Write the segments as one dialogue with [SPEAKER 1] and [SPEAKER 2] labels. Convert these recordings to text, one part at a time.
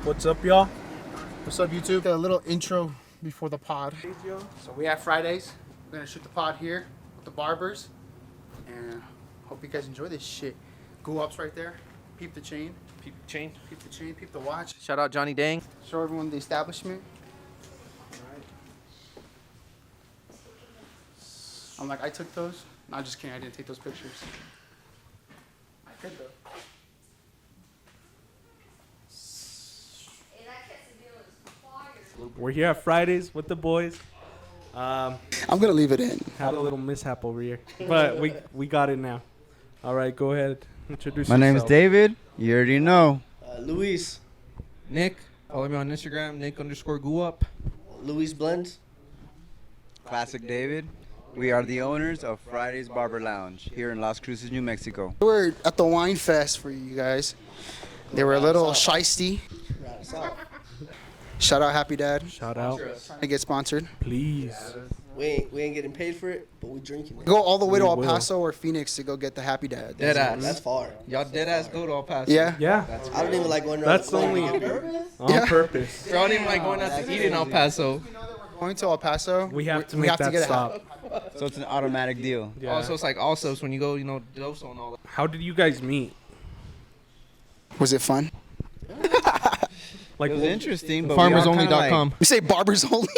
[SPEAKER 1] What's up, y'all?
[SPEAKER 2] What's up, YouTube? A little intro before the pod. So we have Fridays. We're gonna shoot the pod here with the barbers, and hope you guys enjoy this shit. Go ups right there. Peep the chain.
[SPEAKER 1] Peep the chain.
[SPEAKER 2] Peep the chain. Peep the watch.
[SPEAKER 1] Shout out Johnny Dang.
[SPEAKER 2] Show everyone the establishment. I'm like, I took those. No, I'm just kidding. I didn't take those pictures. I could though.
[SPEAKER 1] We're here at Fridays with the boys.
[SPEAKER 2] I'm gonna leave it in.
[SPEAKER 1] Had a little mishap over here, but we got it now. All right, go ahead. Introduce
[SPEAKER 3] My
[SPEAKER 1] yourself.
[SPEAKER 3] name is David. You already know.
[SPEAKER 4] Luis.
[SPEAKER 5] Nick, follow me on Instagram, Nick_Guup.
[SPEAKER 4] Luis Blends.
[SPEAKER 3] Classic David. We are the owners of Fridays Barber Lounge here in Las Cruces, New Mexico.
[SPEAKER 2] We're at the wine fest for you guys. They were a little shisty. Shout out Happy Dad.
[SPEAKER 1] Shout out,
[SPEAKER 2] Trying to get sponsored.
[SPEAKER 1] please.
[SPEAKER 4] We ain't getting paid for it, but we drinking it.
[SPEAKER 2] Go all the way to
[SPEAKER 1] We
[SPEAKER 2] El
[SPEAKER 1] will.
[SPEAKER 2] Paso or Phoenix to go get the Happy Dad.
[SPEAKER 5] Dead ass.
[SPEAKER 4] That's far.
[SPEAKER 5] Y'all dead ass go to El Paso.
[SPEAKER 2] Yeah.
[SPEAKER 1] Yeah,
[SPEAKER 4] I don't even like going around.
[SPEAKER 1] that's
[SPEAKER 4] the corner.
[SPEAKER 1] only on
[SPEAKER 2] Yeah.
[SPEAKER 1] purpose.
[SPEAKER 5] I don't even like going out to eat in El Paso.
[SPEAKER 2] Going to El Paso.
[SPEAKER 1] We have to make that
[SPEAKER 2] get a
[SPEAKER 1] stop.
[SPEAKER 3] So it's an automatic deal.
[SPEAKER 1] Yeah.
[SPEAKER 5] Also, it's like also when you go, Doso and all that.
[SPEAKER 1] How did you guys meet?
[SPEAKER 2] Was it fun?
[SPEAKER 1] Like,
[SPEAKER 3] It was
[SPEAKER 1] what-
[SPEAKER 3] interesting, but we all kinda
[SPEAKER 5] Farmersonly.com.
[SPEAKER 2] We say barbers only.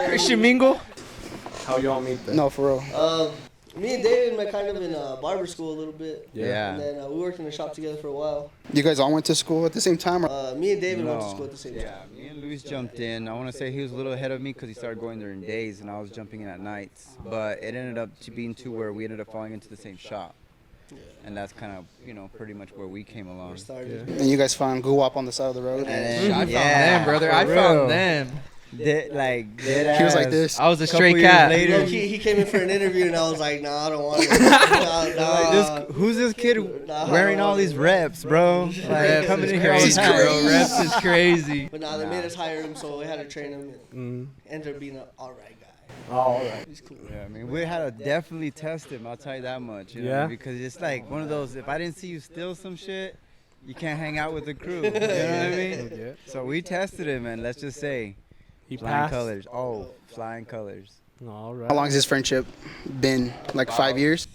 [SPEAKER 5] Christian Mingle.
[SPEAKER 1] how y'all meet then?
[SPEAKER 2] No, for real.
[SPEAKER 4] Me and David met kind of in barber school a little bit.
[SPEAKER 3] Yeah.
[SPEAKER 4] And then we worked in the shop together for a while.
[SPEAKER 2] You guys all went to school at the same time? Or?
[SPEAKER 4] Me and David went to
[SPEAKER 3] No.
[SPEAKER 4] school at the same time.
[SPEAKER 3] Yeah, me and Luis jumped in. I want to say he was a little ahead of me because he started going during days and I was jumping in at nights. But it ended up to being to where we ended up falling into the same shop. And that's kind of, pretty much where we came along.
[SPEAKER 4] We started.
[SPEAKER 2] And you guys found Guwap on the side of the road.
[SPEAKER 3] And then,
[SPEAKER 5] I found
[SPEAKER 3] yeah,
[SPEAKER 5] them, brother.
[SPEAKER 3] for
[SPEAKER 5] I
[SPEAKER 3] real.
[SPEAKER 5] found them.
[SPEAKER 3] Dead
[SPEAKER 2] He was like
[SPEAKER 3] ass.
[SPEAKER 2] this.
[SPEAKER 5] I was a
[SPEAKER 3] Couple
[SPEAKER 5] stray
[SPEAKER 3] years
[SPEAKER 5] cat.
[SPEAKER 3] later.
[SPEAKER 4] He came in for an interview and I was like, nah, I don't want it. Nah.
[SPEAKER 3] Who's this kid wearing all these reps, bro? Like,
[SPEAKER 5] Reps
[SPEAKER 3] coming
[SPEAKER 5] is
[SPEAKER 3] in here all the
[SPEAKER 5] crazy,
[SPEAKER 3] time.
[SPEAKER 5] bro. Reps is crazy.
[SPEAKER 4] But nah, they made us hire him, so we had to train him and
[SPEAKER 1] Mm.
[SPEAKER 4] ended up being an alright guy.
[SPEAKER 1] All right.
[SPEAKER 4] He's cool.
[SPEAKER 3] Yeah, I mean, we had to definitely test him. I'll tell you that much. You know,
[SPEAKER 1] Yeah?
[SPEAKER 3] because it's like one of those. If I didn't see you steal some shit, you can't hang out with the crew. You know what I mean?
[SPEAKER 1] Yeah.
[SPEAKER 3] So we tested him, and let's just say,
[SPEAKER 1] He
[SPEAKER 3] flying
[SPEAKER 1] passed.
[SPEAKER 3] colors. Oh, flying colors.
[SPEAKER 1] All right.
[SPEAKER 2] How long has this friendship been? Like 5 years?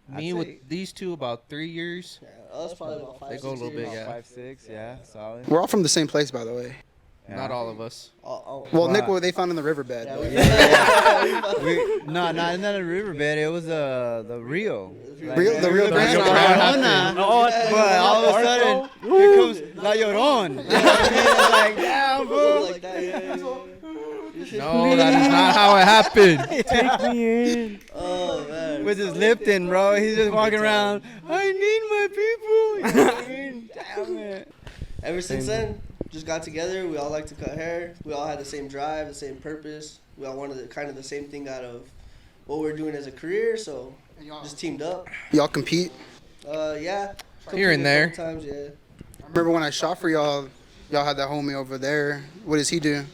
[SPEAKER 5] Me
[SPEAKER 3] I'd
[SPEAKER 5] with
[SPEAKER 3] say-
[SPEAKER 5] these two about 3 years.
[SPEAKER 4] Yeah, us probably about 5,
[SPEAKER 5] They go a
[SPEAKER 4] 6
[SPEAKER 5] little
[SPEAKER 4] years.
[SPEAKER 5] bit, yeah.
[SPEAKER 3] 5, 6, yeah, solid.
[SPEAKER 2] We're all from the same place, by the way.
[SPEAKER 3] Yeah.
[SPEAKER 5] Not all of us.
[SPEAKER 2] Well, Nick,
[SPEAKER 3] Wow.
[SPEAKER 2] what they found in the riverbed.
[SPEAKER 4] Yeah,
[SPEAKER 2] but-
[SPEAKER 3] No, not a riverbed. It was the Rio. Like,
[SPEAKER 2] The Rio Grande?
[SPEAKER 3] Rio Grande.
[SPEAKER 1] Oh,
[SPEAKER 3] But all of a sudden, here comes La Llorón. You know what I mean? It's like, damn, bro.
[SPEAKER 4] like that, yeah.
[SPEAKER 5] No, that is not how it happened.
[SPEAKER 1] take me in.
[SPEAKER 4] Oh man.
[SPEAKER 3] With his Lipton, bro. He's just walking around. I need my people. You know what I mean? Damn it.
[SPEAKER 4] Ever since then, just got together. We all like to cut hair. We all had the same drive, the same purpose. We all wanted kind of the same thing out of what we're doing as a career. So just teamed up.
[SPEAKER 2] Y'all compete?
[SPEAKER 4] Yeah.
[SPEAKER 5] Here and there.
[SPEAKER 4] Times, yeah.
[SPEAKER 2] I remember when I shot for y'all, y'all had that homie over there. What does he do?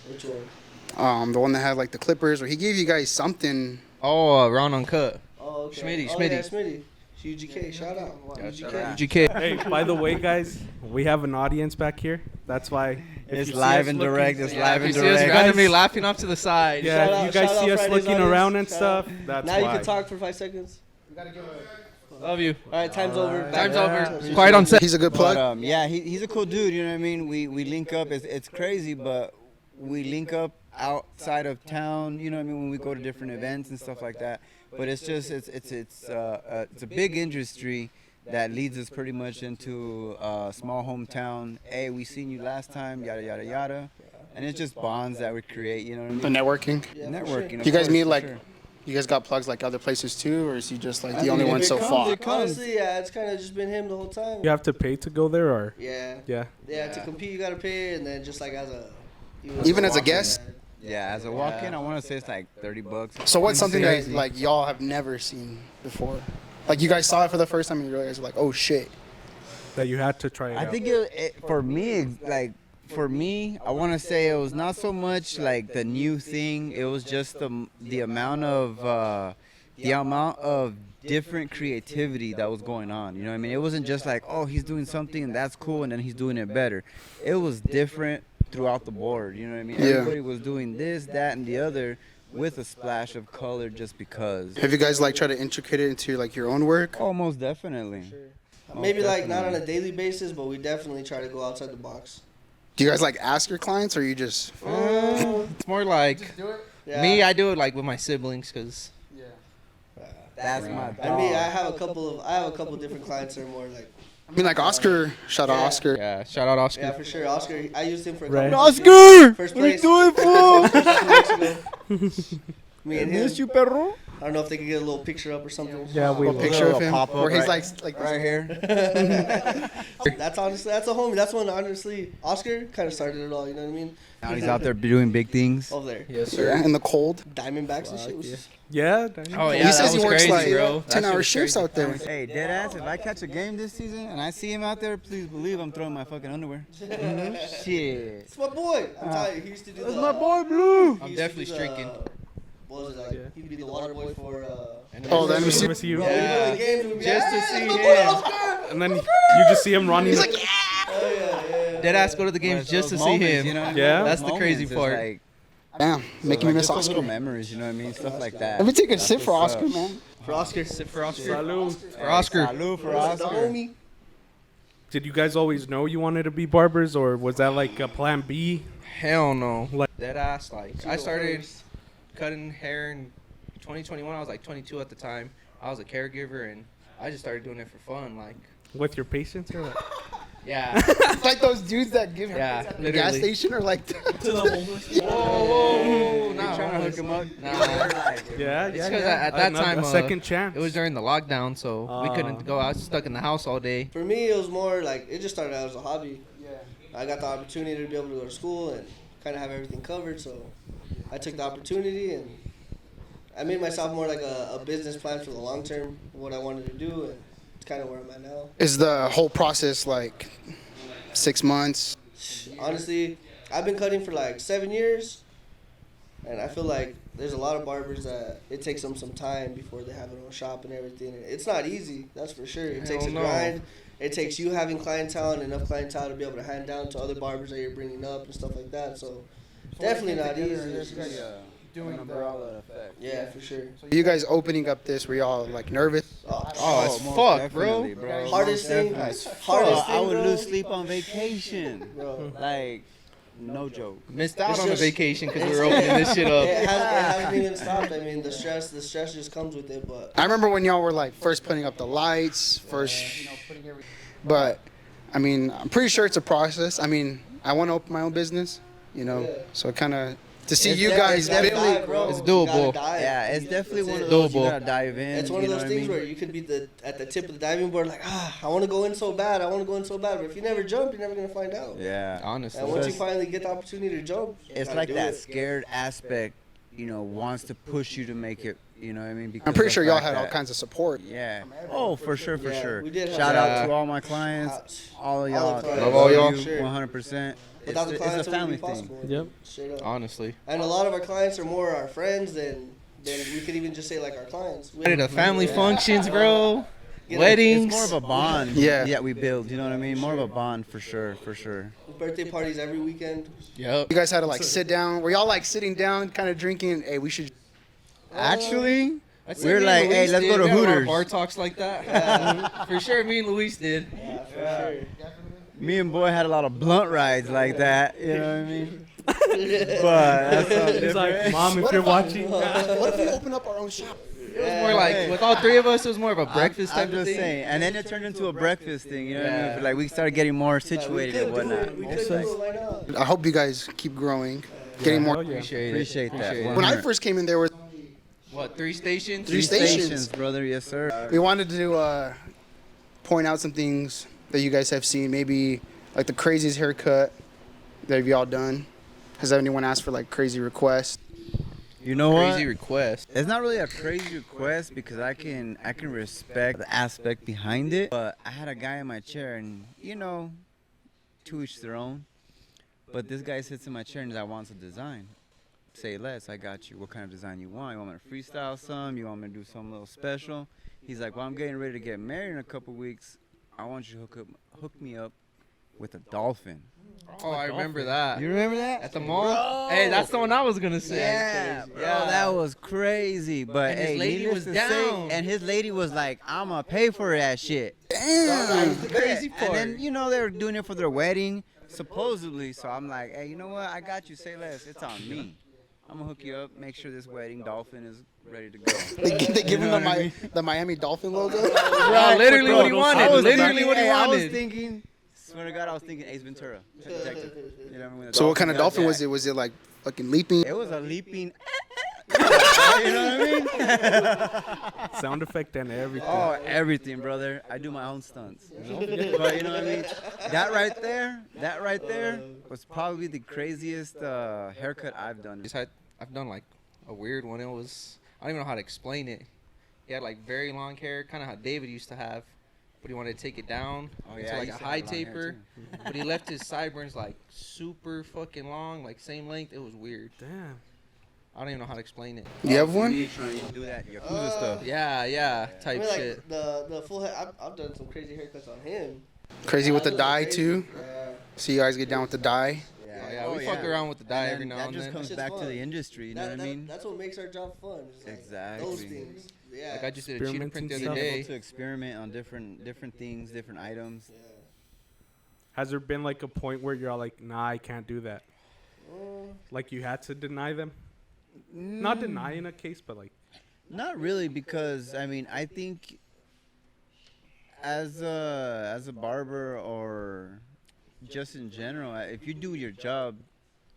[SPEAKER 4] Which one?
[SPEAKER 2] The one that had like the clippers, or he gave you guys something.
[SPEAKER 5] Oh, Ron Uncut.
[SPEAKER 4] Oh, okay.
[SPEAKER 5] Schmitty,
[SPEAKER 4] Oh,
[SPEAKER 5] Schmitty.
[SPEAKER 4] yeah, Smitty. UGK, shout out. UGK.
[SPEAKER 5] GK.
[SPEAKER 1] Hey, by the way, guys, we have an audience back here. That's why. if
[SPEAKER 3] It's
[SPEAKER 1] you see
[SPEAKER 3] live
[SPEAKER 1] us
[SPEAKER 3] and
[SPEAKER 1] looking-
[SPEAKER 3] direct. It's
[SPEAKER 5] Yeah,
[SPEAKER 3] live
[SPEAKER 5] if
[SPEAKER 3] and
[SPEAKER 5] you see us
[SPEAKER 3] direct.
[SPEAKER 5] randomly laughing off to the side.
[SPEAKER 1] Yeah,
[SPEAKER 4] Shout
[SPEAKER 1] if
[SPEAKER 4] out-
[SPEAKER 1] you guys
[SPEAKER 4] shout
[SPEAKER 1] see
[SPEAKER 4] out
[SPEAKER 1] us
[SPEAKER 4] Fridays
[SPEAKER 1] looking
[SPEAKER 4] audience.
[SPEAKER 1] around and
[SPEAKER 4] Shout
[SPEAKER 1] stuff,
[SPEAKER 4] out.
[SPEAKER 1] that's
[SPEAKER 4] Now you
[SPEAKER 1] why.
[SPEAKER 4] can talk for 5 seconds.
[SPEAKER 5] Love you.
[SPEAKER 4] All right, time's over.
[SPEAKER 5] Time's
[SPEAKER 4] Back-
[SPEAKER 5] over. Quiet on set.
[SPEAKER 2] He's a good plug.
[SPEAKER 3] But yeah, he's a cool dude. You know what I mean? We link up. It's crazy, but we link up outside of town. You know what I mean? When we go to different events and stuff like that. But it's just it's a big industry that leads us pretty much into a small hometown. Hey, we seen you last time. Yada yada yada. And it's just bonds that we create. You know what I
[SPEAKER 2] The
[SPEAKER 3] mean?
[SPEAKER 2] networking.
[SPEAKER 4] Yeah, for
[SPEAKER 3] Networking.
[SPEAKER 4] sure.
[SPEAKER 3] of
[SPEAKER 2] You guys
[SPEAKER 3] course,
[SPEAKER 2] meet
[SPEAKER 3] for
[SPEAKER 2] like,
[SPEAKER 3] sure.
[SPEAKER 2] you guys got plugs like other places too, or is he just like
[SPEAKER 3] I
[SPEAKER 2] the only
[SPEAKER 3] mean,
[SPEAKER 2] one
[SPEAKER 3] if it
[SPEAKER 2] so
[SPEAKER 3] comes,
[SPEAKER 2] far?
[SPEAKER 3] it comes.
[SPEAKER 4] Honestly, yeah, it's kind of just been him the whole time.
[SPEAKER 1] You have to pay to go there, or
[SPEAKER 4] Yeah.
[SPEAKER 1] yeah.
[SPEAKER 4] Yeah, to compete you gotta pay, and then just like as a
[SPEAKER 2] Even as a
[SPEAKER 3] walk-in.
[SPEAKER 2] guest.
[SPEAKER 3] Yeah, as a walk-in, I want to say it's like $30.
[SPEAKER 2] So what's something that
[SPEAKER 3] Crazy.
[SPEAKER 2] like y'all have never seen before? Like you guys saw it for the first time and you guys were like, oh shit.
[SPEAKER 1] That you had to try it
[SPEAKER 3] I
[SPEAKER 1] out.
[SPEAKER 3] think for me, I want to say it was not so much like the new thing. It was just the amount of the amount of different creativity that was going on. You know what I mean? It wasn't just like, oh, he's doing something and that's cool and then he's doing it better. It was different throughout the board. You know what I mean?
[SPEAKER 2] Yeah.
[SPEAKER 3] Everybody was doing this, that, and the other with a splash of color just because.
[SPEAKER 2] Have you guys like tried to intricate it into like your own work?
[SPEAKER 3] Oh, most definitely.
[SPEAKER 4] Maybe like not on a daily basis, but we definitely try to go outside the box.
[SPEAKER 2] Do you guys like ask your clients, or you just?
[SPEAKER 5] It's more like
[SPEAKER 4] Yeah.
[SPEAKER 5] me. I do it like with my siblings because
[SPEAKER 3] That's my dog.
[SPEAKER 4] I mean, I have a couple different clients that are more like.
[SPEAKER 2] I mean, like Oscar. Shout out
[SPEAKER 4] Yeah.
[SPEAKER 2] Oscar.
[SPEAKER 5] yeah. Shout out Oscar.
[SPEAKER 4] Yeah, for sure. Oscar, I used him for a
[SPEAKER 1] Right.
[SPEAKER 4] couple.
[SPEAKER 3] Oscar!
[SPEAKER 4] First
[SPEAKER 3] What are you
[SPEAKER 4] place.
[SPEAKER 3] doing, fool?
[SPEAKER 4] Me and him.
[SPEAKER 3] Miss you, perro.
[SPEAKER 4] I don't know if they could get a little picture up or something.
[SPEAKER 1] Yeah, we
[SPEAKER 2] A
[SPEAKER 1] will.
[SPEAKER 2] picture of him
[SPEAKER 3] pop-up
[SPEAKER 2] where he's
[SPEAKER 3] right-
[SPEAKER 2] like
[SPEAKER 3] Right here.
[SPEAKER 4] That's honestly, that's a homie. That's one, honestly, Oscar kind of started it all, you know what I mean?
[SPEAKER 3] Now he's out there doing big things.
[SPEAKER 4] Over there.
[SPEAKER 5] Yes,
[SPEAKER 2] yeah, in the cold.
[SPEAKER 4] Diamondbacks and shit. Was,
[SPEAKER 1] Yeah.
[SPEAKER 5] Oh yeah,
[SPEAKER 2] he
[SPEAKER 5] that
[SPEAKER 2] says he
[SPEAKER 5] was
[SPEAKER 2] works
[SPEAKER 5] crazy,
[SPEAKER 2] like
[SPEAKER 5] bro. That
[SPEAKER 2] 10-hour
[SPEAKER 5] shit was
[SPEAKER 2] shifts
[SPEAKER 5] crazy.
[SPEAKER 2] out there.
[SPEAKER 3] Hey, deadass, if I catch a game this season and I see him out there, please believe I'm throwing my fucking underwear. Shit.
[SPEAKER 4] It's my boy. I'm telling you, he used to do
[SPEAKER 3] That's
[SPEAKER 4] the.
[SPEAKER 3] my boy, Blue.
[SPEAKER 4] he
[SPEAKER 5] I'm
[SPEAKER 4] used to
[SPEAKER 5] definitely
[SPEAKER 4] do the,
[SPEAKER 5] streaking.
[SPEAKER 4] What was it like? He'd be the water boy for.
[SPEAKER 2] Oh, then we see.
[SPEAKER 1] Miss you.
[SPEAKER 4] Bro, we'd go to the games, we'd be
[SPEAKER 5] Just
[SPEAKER 4] like,
[SPEAKER 5] to see
[SPEAKER 4] "Hey, my
[SPEAKER 5] him."
[SPEAKER 4] boy Oscar!"
[SPEAKER 1] And then you just see him running.
[SPEAKER 2] He's like, yeah.
[SPEAKER 4] Oh, yeah.
[SPEAKER 5] Dead ass go to the games just to see him.
[SPEAKER 3] You know what I mean?
[SPEAKER 1] Yeah.
[SPEAKER 3] Those
[SPEAKER 5] That's the crazy
[SPEAKER 3] moments, it's
[SPEAKER 5] part.
[SPEAKER 3] Like,
[SPEAKER 2] Damn, making me
[SPEAKER 3] like
[SPEAKER 2] miss
[SPEAKER 3] just those
[SPEAKER 2] Oscar.
[SPEAKER 3] little memories, you know what I mean? Stuff like that.
[SPEAKER 2] Let me take a
[SPEAKER 3] That's
[SPEAKER 2] sip for
[SPEAKER 3] what's
[SPEAKER 2] Oscar,
[SPEAKER 3] up.
[SPEAKER 2] man.
[SPEAKER 4] For Oscar.
[SPEAKER 5] Sit for Oscar.
[SPEAKER 1] Salud.
[SPEAKER 5] For Oscar.
[SPEAKER 3] Salud for
[SPEAKER 4] The
[SPEAKER 3] Oscar.
[SPEAKER 4] homie.
[SPEAKER 1] Did you guys always know you wanted to be barbers, or was that like a plan B?
[SPEAKER 5] Hell no.
[SPEAKER 1] Like-
[SPEAKER 5] Dead ass. Like I started cutting hair in 2021. I was like 22 at the time. I was a caregiver and I just started doing it for fun. Like
[SPEAKER 1] With your patients or what?
[SPEAKER 5] yeah.
[SPEAKER 2] Like those dudes that give
[SPEAKER 5] Yeah,
[SPEAKER 2] at the gas
[SPEAKER 5] literally.
[SPEAKER 2] station, or like.
[SPEAKER 5] Whoa,
[SPEAKER 3] You
[SPEAKER 5] nah,
[SPEAKER 3] trying to hook him up?
[SPEAKER 5] Nah.
[SPEAKER 1] Yeah,
[SPEAKER 5] It's
[SPEAKER 1] yeah,
[SPEAKER 5] 'cause
[SPEAKER 1] yeah.
[SPEAKER 5] at that
[SPEAKER 1] Another-
[SPEAKER 5] time,
[SPEAKER 1] a second chance.
[SPEAKER 5] It was during the lockdown, so we couldn't go. I was stuck in the house all day.
[SPEAKER 4] For me, it was more like, it just started out as a hobby. Yeah. I got the opportunity to be able to go to school and kind of have everything covered, so I took the opportunity and I made myself more like a business plan for the long term, what I wanted to do, and it's kind of where I'm at now.
[SPEAKER 2] Is the whole process like 6 months?
[SPEAKER 4] Honestly, I've been cutting for like 7 years, and I feel like there's a lot of barbers that it takes them some time before they have their own shop and everything. It's not easy, that's for sure. It takes a
[SPEAKER 5] Hell no.
[SPEAKER 4] grind. It takes you having clientele and enough clientele to be able to hand down to other barbers that you're bringing up and stuff like that. So definitely not easy. It's just-
[SPEAKER 3] Doing umbrella effect.
[SPEAKER 4] yeah, for sure.
[SPEAKER 2] You guys opening up this, were y'all like nervous?
[SPEAKER 5] Oh, it's
[SPEAKER 3] most
[SPEAKER 5] fuck, bro.
[SPEAKER 3] definitely, bro.
[SPEAKER 4] Hardest thing,
[SPEAKER 3] Definitely.
[SPEAKER 4] hardest
[SPEAKER 3] I
[SPEAKER 4] thing,
[SPEAKER 3] would
[SPEAKER 4] bro.
[SPEAKER 3] lose sleep on vacation.
[SPEAKER 4] Bro.
[SPEAKER 3] Like, no joke.
[SPEAKER 5] Missed out
[SPEAKER 4] It's
[SPEAKER 5] on a
[SPEAKER 4] just-
[SPEAKER 5] vacation because we were opening this shit up.
[SPEAKER 4] It hasn't even stopped. I mean, the stress just comes with it. But
[SPEAKER 2] I remember when y'all were like first putting up the lights, first, putting everything. But I mean, I'm pretty sure it's a process. I mean, I want to open my own business,
[SPEAKER 4] Yeah.
[SPEAKER 2] so kind of to see
[SPEAKER 3] It's
[SPEAKER 2] you
[SPEAKER 3] def-
[SPEAKER 2] guys
[SPEAKER 3] it's
[SPEAKER 2] build.
[SPEAKER 3] definitely-
[SPEAKER 4] bro.
[SPEAKER 5] it's
[SPEAKER 4] You
[SPEAKER 5] doable.
[SPEAKER 4] gotta dive.
[SPEAKER 3] Yeah, it's definitely
[SPEAKER 4] That's
[SPEAKER 3] one
[SPEAKER 4] it.
[SPEAKER 3] of those you
[SPEAKER 5] Doable.
[SPEAKER 3] gotta dive in.
[SPEAKER 4] It's one
[SPEAKER 3] you
[SPEAKER 4] of
[SPEAKER 3] know
[SPEAKER 4] those
[SPEAKER 3] what I
[SPEAKER 4] things
[SPEAKER 3] mean?
[SPEAKER 4] where you could be at the tip of the diving board, like, I want to go in so bad, But if you never jump, you're never gonna find out.
[SPEAKER 3] Yeah.
[SPEAKER 5] Honestly.
[SPEAKER 4] And once you
[SPEAKER 3] Just-
[SPEAKER 4] finally get the opportunity to jump, you
[SPEAKER 3] It's
[SPEAKER 4] gotta
[SPEAKER 3] like
[SPEAKER 4] do
[SPEAKER 3] that
[SPEAKER 4] it.
[SPEAKER 3] scared aspect, wants to push you to make it, you know what I mean? Because
[SPEAKER 2] I'm pretty
[SPEAKER 3] of
[SPEAKER 2] sure
[SPEAKER 3] the
[SPEAKER 2] y'all
[SPEAKER 3] fact
[SPEAKER 2] had all
[SPEAKER 3] that-
[SPEAKER 2] kinds of support.
[SPEAKER 3] Yeah. Oh, for sure, for
[SPEAKER 4] Yeah,
[SPEAKER 3] sure.
[SPEAKER 4] we did have
[SPEAKER 3] Shout
[SPEAKER 5] that.
[SPEAKER 3] out to all my clients, all of y'all.
[SPEAKER 4] clients.
[SPEAKER 5] Love all y'all.
[SPEAKER 4] Sure.
[SPEAKER 3] 100%.
[SPEAKER 4] Without the
[SPEAKER 3] It's
[SPEAKER 4] clients,
[SPEAKER 3] a
[SPEAKER 4] it
[SPEAKER 3] family
[SPEAKER 4] wouldn't be
[SPEAKER 3] thing.
[SPEAKER 4] possible.
[SPEAKER 1] Yep.
[SPEAKER 4] Straight up.
[SPEAKER 5] Honestly.
[SPEAKER 4] And a lot of our clients are more our friends than we could even just say like our clients.
[SPEAKER 5] At the family
[SPEAKER 4] Yeah.
[SPEAKER 5] functions, bro.
[SPEAKER 4] Get
[SPEAKER 5] Weddings.
[SPEAKER 3] It's more of a bond
[SPEAKER 2] Yeah.
[SPEAKER 3] that we build, you know what I mean? More of a bond for sure, for sure.
[SPEAKER 4] Birthday parties every weekend.
[SPEAKER 5] Yep.
[SPEAKER 2] You guys had to like sit down. Were y'all like sitting down, kind of drinking? Hey, we should.
[SPEAKER 3] Actually,
[SPEAKER 5] I'd
[SPEAKER 3] we were
[SPEAKER 5] me and
[SPEAKER 3] like, hey,
[SPEAKER 5] Luis
[SPEAKER 3] let's
[SPEAKER 5] did.
[SPEAKER 3] go to
[SPEAKER 5] We had a lot of
[SPEAKER 3] Hooters.
[SPEAKER 5] Bar talks like that. For sure, me and Luis did.
[SPEAKER 4] Yeah, for
[SPEAKER 3] Me and boy had a lot of blunt rides like that, you know what I mean? But that's something
[SPEAKER 1] It's like,
[SPEAKER 3] different.
[SPEAKER 1] Mom, if you're watching,
[SPEAKER 2] What if we open up our own shop?
[SPEAKER 5] It was more like, with all three of us, it was more of a breakfast
[SPEAKER 3] I'm
[SPEAKER 5] type of
[SPEAKER 3] just
[SPEAKER 5] thing.
[SPEAKER 3] saying, and then it turned into a breakfast thing, you know what I
[SPEAKER 5] Yeah.
[SPEAKER 3] mean? Like we started getting more
[SPEAKER 4] We
[SPEAKER 3] situated
[SPEAKER 4] could
[SPEAKER 3] and
[SPEAKER 4] do
[SPEAKER 3] whatnot.
[SPEAKER 4] it. We could do it. Why not?
[SPEAKER 2] I hope you guys keep growing, getting more.
[SPEAKER 1] hell yeah.
[SPEAKER 3] Appreciate that.
[SPEAKER 5] Appreciate it.
[SPEAKER 2] When I first came in, there were
[SPEAKER 5] What, 3 stations?
[SPEAKER 2] Three stations.
[SPEAKER 3] brother. Yes, sir.
[SPEAKER 2] we wanted to point out some things that you guys have seen. Maybe like the craziest haircut that have y'all done. Has anyone asked for like crazy requests?
[SPEAKER 3] You know what?
[SPEAKER 5] Crazy request.
[SPEAKER 3] It's not really a crazy request because I can respect the aspect behind it. But I had a guy in my chair, and to each their own. But this guy sits in my chair and I wants a design. say less. I got you. What kind of design you want? You want me to freestyle some? You want me to do something a little special? He's like, well, I'm getting ready to get married in a couple weeks. I want you to hook me up with a dolphin.
[SPEAKER 5] Oh, I remember that.
[SPEAKER 3] You remember that?
[SPEAKER 5] At the mall?
[SPEAKER 3] Bro.
[SPEAKER 5] Hey, that's the one I was gonna say.
[SPEAKER 3] Yeah, bro, that was crazy. But
[SPEAKER 5] And his
[SPEAKER 3] hey,
[SPEAKER 5] lady
[SPEAKER 3] needless
[SPEAKER 5] was
[SPEAKER 3] to
[SPEAKER 5] down.
[SPEAKER 3] say, and his lady was like, I'm gonna pay for that shit.
[SPEAKER 5] That's the crazy
[SPEAKER 3] And then,
[SPEAKER 5] part.
[SPEAKER 3] you know, they were doing it for their wedding, supposedly. So I'm like, hey, you know what? I got you. Say less. It's on me. I'm gonna hook you up. Make sure this wedding dolphin is ready to go.
[SPEAKER 2] They give him
[SPEAKER 3] know what I mean?
[SPEAKER 2] the Miami Dolphin logo.
[SPEAKER 5] Bro, literally what he wanted.
[SPEAKER 3] I was
[SPEAKER 5] Literally
[SPEAKER 3] thinking-
[SPEAKER 5] what he
[SPEAKER 3] hey, I was
[SPEAKER 5] wanted.
[SPEAKER 3] thinking, swear to God, I was thinking Ace Ventura, detective. You know, when the
[SPEAKER 2] So what kind of
[SPEAKER 3] got
[SPEAKER 2] dolphin was
[SPEAKER 3] jacked.
[SPEAKER 2] it? Was it like fucking leaping?
[SPEAKER 3] It was a leaping. You know what I mean?
[SPEAKER 1] Sound effect and everything.
[SPEAKER 3] Oh, everything, brother. I do my own stunts. You know? But you know what I mean? That right there was probably the craziest haircut I've done.
[SPEAKER 5] I've done like a weird one. It was, I don't even know how to explain it. He had like very long hair, kind of how David used to have, but he wanted to take it down
[SPEAKER 3] Oh,
[SPEAKER 5] to
[SPEAKER 3] yeah, I
[SPEAKER 5] like
[SPEAKER 3] used
[SPEAKER 5] a
[SPEAKER 3] to
[SPEAKER 5] high
[SPEAKER 3] have long hair,
[SPEAKER 5] taper.
[SPEAKER 3] too.
[SPEAKER 5] But he left his sideburns like super fucking long, like same length. It was weird.
[SPEAKER 1] Damn.
[SPEAKER 5] I don't even know how to explain it.
[SPEAKER 2] You have one?
[SPEAKER 3] You trying to do that Yakuza stuff.
[SPEAKER 5] Yeah,
[SPEAKER 4] I
[SPEAKER 5] type
[SPEAKER 4] mean, like,
[SPEAKER 5] shit.
[SPEAKER 4] the full head. I've done some crazy haircuts on him.
[SPEAKER 2] Crazy with the
[SPEAKER 4] Yeah,
[SPEAKER 2] dye
[SPEAKER 4] crazy.
[SPEAKER 2] too.
[SPEAKER 4] Yeah.
[SPEAKER 2] So you guys get down with the dye.
[SPEAKER 5] Oh, yeah, we fuck around with the dye every now
[SPEAKER 3] that
[SPEAKER 5] and
[SPEAKER 3] just
[SPEAKER 5] then.
[SPEAKER 3] comes
[SPEAKER 4] That's
[SPEAKER 3] back
[SPEAKER 4] just
[SPEAKER 3] to
[SPEAKER 4] fun.
[SPEAKER 3] the industry. You know what I mean?
[SPEAKER 4] That's what makes our job fun. It's like
[SPEAKER 3] Exactly.
[SPEAKER 4] Those things. Yeah.
[SPEAKER 5] Like I just did a cheetah print the
[SPEAKER 1] Experimenting
[SPEAKER 5] other
[SPEAKER 1] stuff.
[SPEAKER 5] day.
[SPEAKER 3] Able to experiment on different things, different items.
[SPEAKER 4] Yeah.
[SPEAKER 1] Has there been like a point where you're all like, nah, I can't do that?
[SPEAKER 4] Uh,
[SPEAKER 1] Like you had to deny them? Not denying a case, but like,
[SPEAKER 3] Not really, because I mean, I think as a barber or just in general, if you do your job,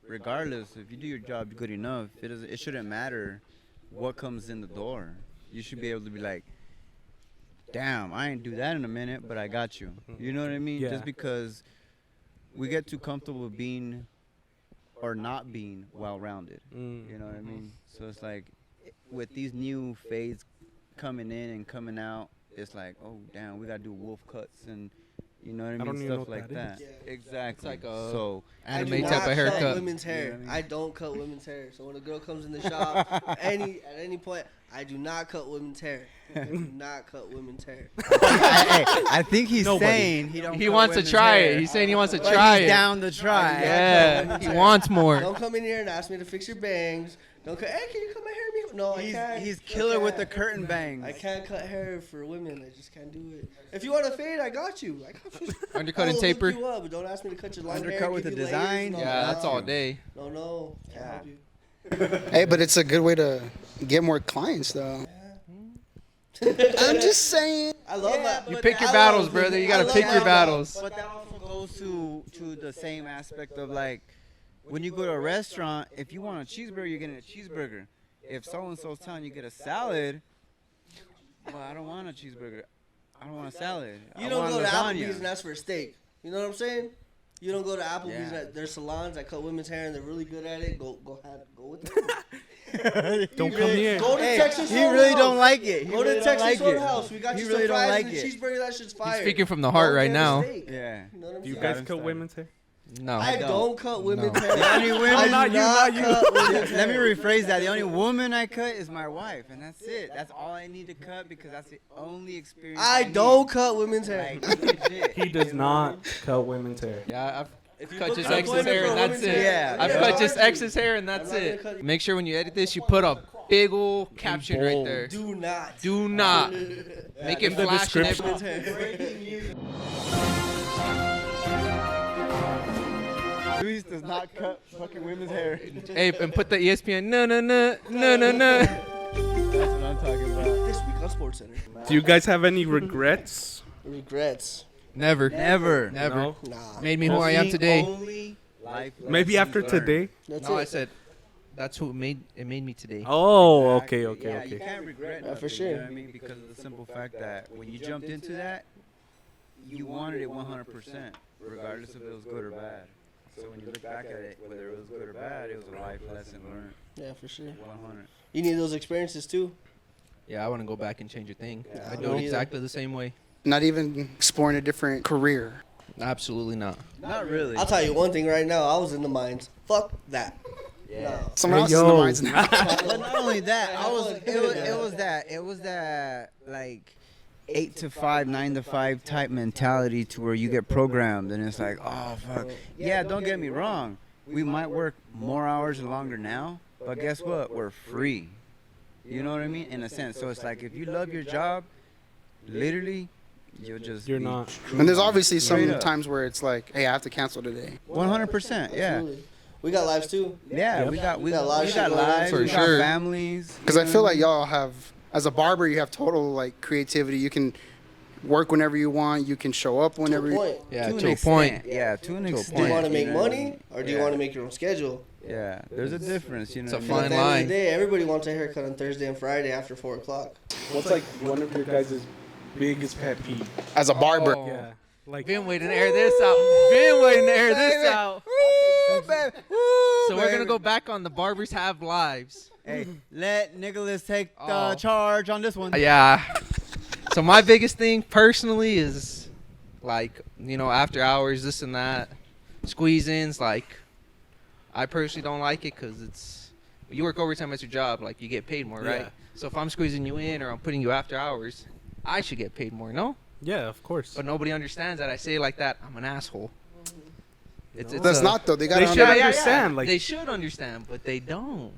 [SPEAKER 3] regardless, if you do your job good enough, it shouldn't matter what comes in the door. You should be able to be like, damn, I ain't do that in a minute, but I got you. You know what I mean?
[SPEAKER 1] Yeah.
[SPEAKER 3] Just because we get too comfortable being or not being well-rounded. You know what I mean? So it's like with these new fades coming in and coming out, it's like, oh damn, we gotta do wolf cuts and you know what I mean,
[SPEAKER 1] don't even know
[SPEAKER 3] stuff
[SPEAKER 1] what
[SPEAKER 3] like
[SPEAKER 1] that
[SPEAKER 3] that.
[SPEAKER 1] is.
[SPEAKER 4] Yeah.
[SPEAKER 3] Exactly.
[SPEAKER 5] It's like a-
[SPEAKER 3] so
[SPEAKER 4] I do
[SPEAKER 5] Anime
[SPEAKER 4] not
[SPEAKER 5] type of
[SPEAKER 4] cut
[SPEAKER 5] haircut.
[SPEAKER 4] women's hair.
[SPEAKER 3] You know what I mean?
[SPEAKER 4] I don't cut women's hair. So when a girl comes in the shop, at any point, I do not cut women's hair. I do not cut women's hair.
[SPEAKER 3] I think he's
[SPEAKER 1] Nobody.
[SPEAKER 3] saying he don't.
[SPEAKER 5] He
[SPEAKER 3] cut
[SPEAKER 5] wants to
[SPEAKER 3] women's
[SPEAKER 5] try
[SPEAKER 3] hair,
[SPEAKER 5] it. He's saying he wants to
[SPEAKER 3] but
[SPEAKER 5] try
[SPEAKER 3] he's
[SPEAKER 5] it.
[SPEAKER 3] down to try.
[SPEAKER 5] Yeah, he wants more.
[SPEAKER 4] Don't come in here and ask me to fix your bangs. Don't cut. Hey, can you cut my hair? No, I can't.
[SPEAKER 3] He's
[SPEAKER 4] I
[SPEAKER 3] killer with the
[SPEAKER 4] can't.
[SPEAKER 3] curtain bangs.
[SPEAKER 4] I can't cut hair for women. I just can't do it. If you want to fade, I got you.
[SPEAKER 5] Undercut and
[SPEAKER 4] I will
[SPEAKER 5] taper.
[SPEAKER 4] hook you up, but don't ask me to cut your long
[SPEAKER 3] Undercut
[SPEAKER 4] hair.
[SPEAKER 3] with
[SPEAKER 4] give
[SPEAKER 3] the
[SPEAKER 4] you layers.
[SPEAKER 3] design?
[SPEAKER 4] No,
[SPEAKER 5] Yeah, that's
[SPEAKER 4] no.
[SPEAKER 5] all day.
[SPEAKER 4] No, can't
[SPEAKER 3] Yeah.
[SPEAKER 4] help you.
[SPEAKER 2] Hey, but it's a good way to get more clients, though. I'm just saying.
[SPEAKER 4] I love that.
[SPEAKER 5] You pick your
[SPEAKER 4] I
[SPEAKER 5] battles,
[SPEAKER 4] love-
[SPEAKER 5] brother. You
[SPEAKER 4] I
[SPEAKER 5] gotta
[SPEAKER 4] love
[SPEAKER 5] pick your
[SPEAKER 4] that.
[SPEAKER 5] battles.
[SPEAKER 3] But that also goes to the same aspect of like when you go to a restaurant, if you want a cheeseburger, you're getting a cheeseburger. If so and so's telling you get a salad, well, I don't want a cheeseburger. I don't want a salad.
[SPEAKER 4] You
[SPEAKER 3] I
[SPEAKER 4] don't
[SPEAKER 3] want
[SPEAKER 4] go to
[SPEAKER 3] lasagna.
[SPEAKER 4] Applebee's and ask for a steak. You know what I'm saying? You don't go to Applebee's.
[SPEAKER 3] Yeah.
[SPEAKER 4] There's salons that cut women's hair and they're really good at it. Go with them.
[SPEAKER 1] don't come here.
[SPEAKER 4] Go to
[SPEAKER 3] Hey,
[SPEAKER 4] Texas
[SPEAKER 3] he
[SPEAKER 4] Roadhouse.
[SPEAKER 3] really don't like it. He
[SPEAKER 4] Go
[SPEAKER 3] really
[SPEAKER 4] to
[SPEAKER 3] don't
[SPEAKER 4] Texas
[SPEAKER 3] like it.
[SPEAKER 4] Roadhouse. We got
[SPEAKER 3] He
[SPEAKER 4] you
[SPEAKER 3] really
[SPEAKER 4] some
[SPEAKER 3] don't
[SPEAKER 4] fries
[SPEAKER 3] like
[SPEAKER 4] and a
[SPEAKER 3] it.
[SPEAKER 4] cheeseburger. That shit's fire.
[SPEAKER 5] He's speaking from the heart
[SPEAKER 4] Go
[SPEAKER 5] right
[SPEAKER 4] get a
[SPEAKER 5] now.
[SPEAKER 4] steak.
[SPEAKER 3] Yeah.
[SPEAKER 4] You know what I'm
[SPEAKER 1] Do you
[SPEAKER 4] saying?
[SPEAKER 1] guys
[SPEAKER 3] him
[SPEAKER 1] cut
[SPEAKER 3] started.
[SPEAKER 1] women's hair?
[SPEAKER 5] No.
[SPEAKER 4] I don't cut women's hair.
[SPEAKER 3] The only women,
[SPEAKER 1] Oh, not you, not you.
[SPEAKER 4] cut women's
[SPEAKER 3] Let me
[SPEAKER 4] hair.
[SPEAKER 3] rephrase that. The only woman I cut is my wife, and that's it. That's all I need to cut because that's the only experience.
[SPEAKER 4] I
[SPEAKER 3] need.
[SPEAKER 4] don't cut women's hair.
[SPEAKER 3] Like, legit.
[SPEAKER 1] He does not cut women's hair.
[SPEAKER 5] Yeah,
[SPEAKER 4] If you
[SPEAKER 5] I've cut
[SPEAKER 4] book
[SPEAKER 5] just
[SPEAKER 4] an
[SPEAKER 5] X's
[SPEAKER 4] appointment
[SPEAKER 5] hair
[SPEAKER 4] for
[SPEAKER 5] and
[SPEAKER 4] a
[SPEAKER 5] that's
[SPEAKER 4] women's
[SPEAKER 5] it.
[SPEAKER 4] hair,
[SPEAKER 3] Yeah,
[SPEAKER 5] I've
[SPEAKER 3] yeah.
[SPEAKER 5] cut just X's hair and that's
[SPEAKER 4] I'm not
[SPEAKER 5] it.
[SPEAKER 4] gonna cut-
[SPEAKER 5] Make sure when you edit this, you put a big ol' caption right
[SPEAKER 1] bold.
[SPEAKER 5] there.
[SPEAKER 4] Do not.
[SPEAKER 5] Do not make it
[SPEAKER 1] the
[SPEAKER 5] flash and
[SPEAKER 1] description.
[SPEAKER 5] everything.
[SPEAKER 3] Luis does not cut fucking women's hair.
[SPEAKER 5] Hey, and put the ESPN. No.
[SPEAKER 3] That's what I'm talking about.
[SPEAKER 4] This week on Sports Center.
[SPEAKER 1] Do you guys have any regrets?
[SPEAKER 4] Regrets.
[SPEAKER 5] Never.
[SPEAKER 3] Never.
[SPEAKER 5] Never.
[SPEAKER 1] No?
[SPEAKER 4] Nah.
[SPEAKER 5] Made me who I am today.
[SPEAKER 3] Only life
[SPEAKER 1] Maybe after
[SPEAKER 3] lessons learned.
[SPEAKER 1] today?
[SPEAKER 4] That's
[SPEAKER 5] No, I
[SPEAKER 4] it.
[SPEAKER 5] said that's who made me today.
[SPEAKER 1] Oh,
[SPEAKER 3] Exactly.
[SPEAKER 1] okay.
[SPEAKER 3] Yeah, you can't regret
[SPEAKER 4] Yeah, for
[SPEAKER 3] nothing,
[SPEAKER 4] sure.
[SPEAKER 3] You know what I mean? Because of the simple fact that when you jumped into that, you wanted it 100%, regardless if it was good or bad. So when you look back at it, whether it was good or bad, it was a life lesson learned.
[SPEAKER 4] Yeah, for sure.
[SPEAKER 3] 100.
[SPEAKER 4] You need those experiences too.
[SPEAKER 5] Yeah, I want to go back and change a thing.
[SPEAKER 4] Yeah,
[SPEAKER 5] I
[SPEAKER 4] I
[SPEAKER 5] do
[SPEAKER 4] don't
[SPEAKER 5] it
[SPEAKER 4] either.
[SPEAKER 5] exactly the same way.
[SPEAKER 2] Not even exploring a different career.
[SPEAKER 5] Absolutely not.
[SPEAKER 3] Not really.
[SPEAKER 4] I'll tell you one thing right now. I was in the mines. Fuck that.
[SPEAKER 3] Yeah.
[SPEAKER 2] Someone
[SPEAKER 1] Hey,
[SPEAKER 2] else is in the
[SPEAKER 1] yo.
[SPEAKER 2] mines now.
[SPEAKER 3] But not only that, it was that like 8 to 5, 9 to 5 type mentality to where you get programmed and it's like, oh fuck. Yeah, don't get me wrong. We might work more hours longer now, but guess what? We're free. You know what I mean? In a sense. So it's like if you love your job, literally,
[SPEAKER 1] You're not.
[SPEAKER 2] And there's obviously some
[SPEAKER 3] Straight up.
[SPEAKER 2] times where it's like, hey, I have to cancel today.
[SPEAKER 3] 100%. Yeah.
[SPEAKER 4] Absolutely. We got lives too.
[SPEAKER 3] Yeah,
[SPEAKER 1] Yep.
[SPEAKER 3] we got
[SPEAKER 4] We got a lot of shit going on.
[SPEAKER 3] lives,
[SPEAKER 5] For
[SPEAKER 3] we
[SPEAKER 5] sure.
[SPEAKER 3] got families.
[SPEAKER 2] Because I feel like y'all have, as a barber, you have total like creativity. You can work whenever you want. You can show up
[SPEAKER 4] To
[SPEAKER 2] whenever
[SPEAKER 4] a
[SPEAKER 2] you
[SPEAKER 4] point.
[SPEAKER 5] Yeah,
[SPEAKER 3] an
[SPEAKER 5] to a
[SPEAKER 3] extent.
[SPEAKER 5] point.
[SPEAKER 3] Yeah, to an
[SPEAKER 5] To a
[SPEAKER 3] extent.
[SPEAKER 4] Do you want to make
[SPEAKER 3] know what I
[SPEAKER 4] money
[SPEAKER 3] mean?
[SPEAKER 4] or do you want to make your own schedule?
[SPEAKER 3] Yeah, there's a difference, you know.
[SPEAKER 5] It's a
[SPEAKER 3] what I
[SPEAKER 5] fine
[SPEAKER 3] mean?
[SPEAKER 4] At the end of
[SPEAKER 5] line.
[SPEAKER 4] the day, everybody wants a haircut on Thursday and Friday after 4 o'clock.
[SPEAKER 1] What's like one of your guys' biggest pet peeve?
[SPEAKER 2] as a barber.
[SPEAKER 5] Oh.
[SPEAKER 1] Yeah. Like
[SPEAKER 5] Been waiting to air this out. Been waiting to air this out.
[SPEAKER 3] Woo, baby. Woo,
[SPEAKER 5] So we're gonna
[SPEAKER 3] baby.
[SPEAKER 5] go back on the barbers have lives.
[SPEAKER 3] Hey, let Nicholas take the
[SPEAKER 5] Oh.
[SPEAKER 3] charge on this one.
[SPEAKER 5] Yeah. So my biggest thing personally is like, after hours, this and that, squeeze-ins. Like, I personally don't like it because you work overtime at your job, like you get paid more, right?
[SPEAKER 1] Yeah.
[SPEAKER 5] So if I'm squeezing you in or I'm putting you after hours, I should get paid more, no?
[SPEAKER 1] yeah, of course.
[SPEAKER 5] But nobody understands that. I say it like that, I'm an asshole. It's
[SPEAKER 2] That's not though. They got
[SPEAKER 1] They
[SPEAKER 2] to
[SPEAKER 1] should understand. Like
[SPEAKER 5] they should understand, but they don't.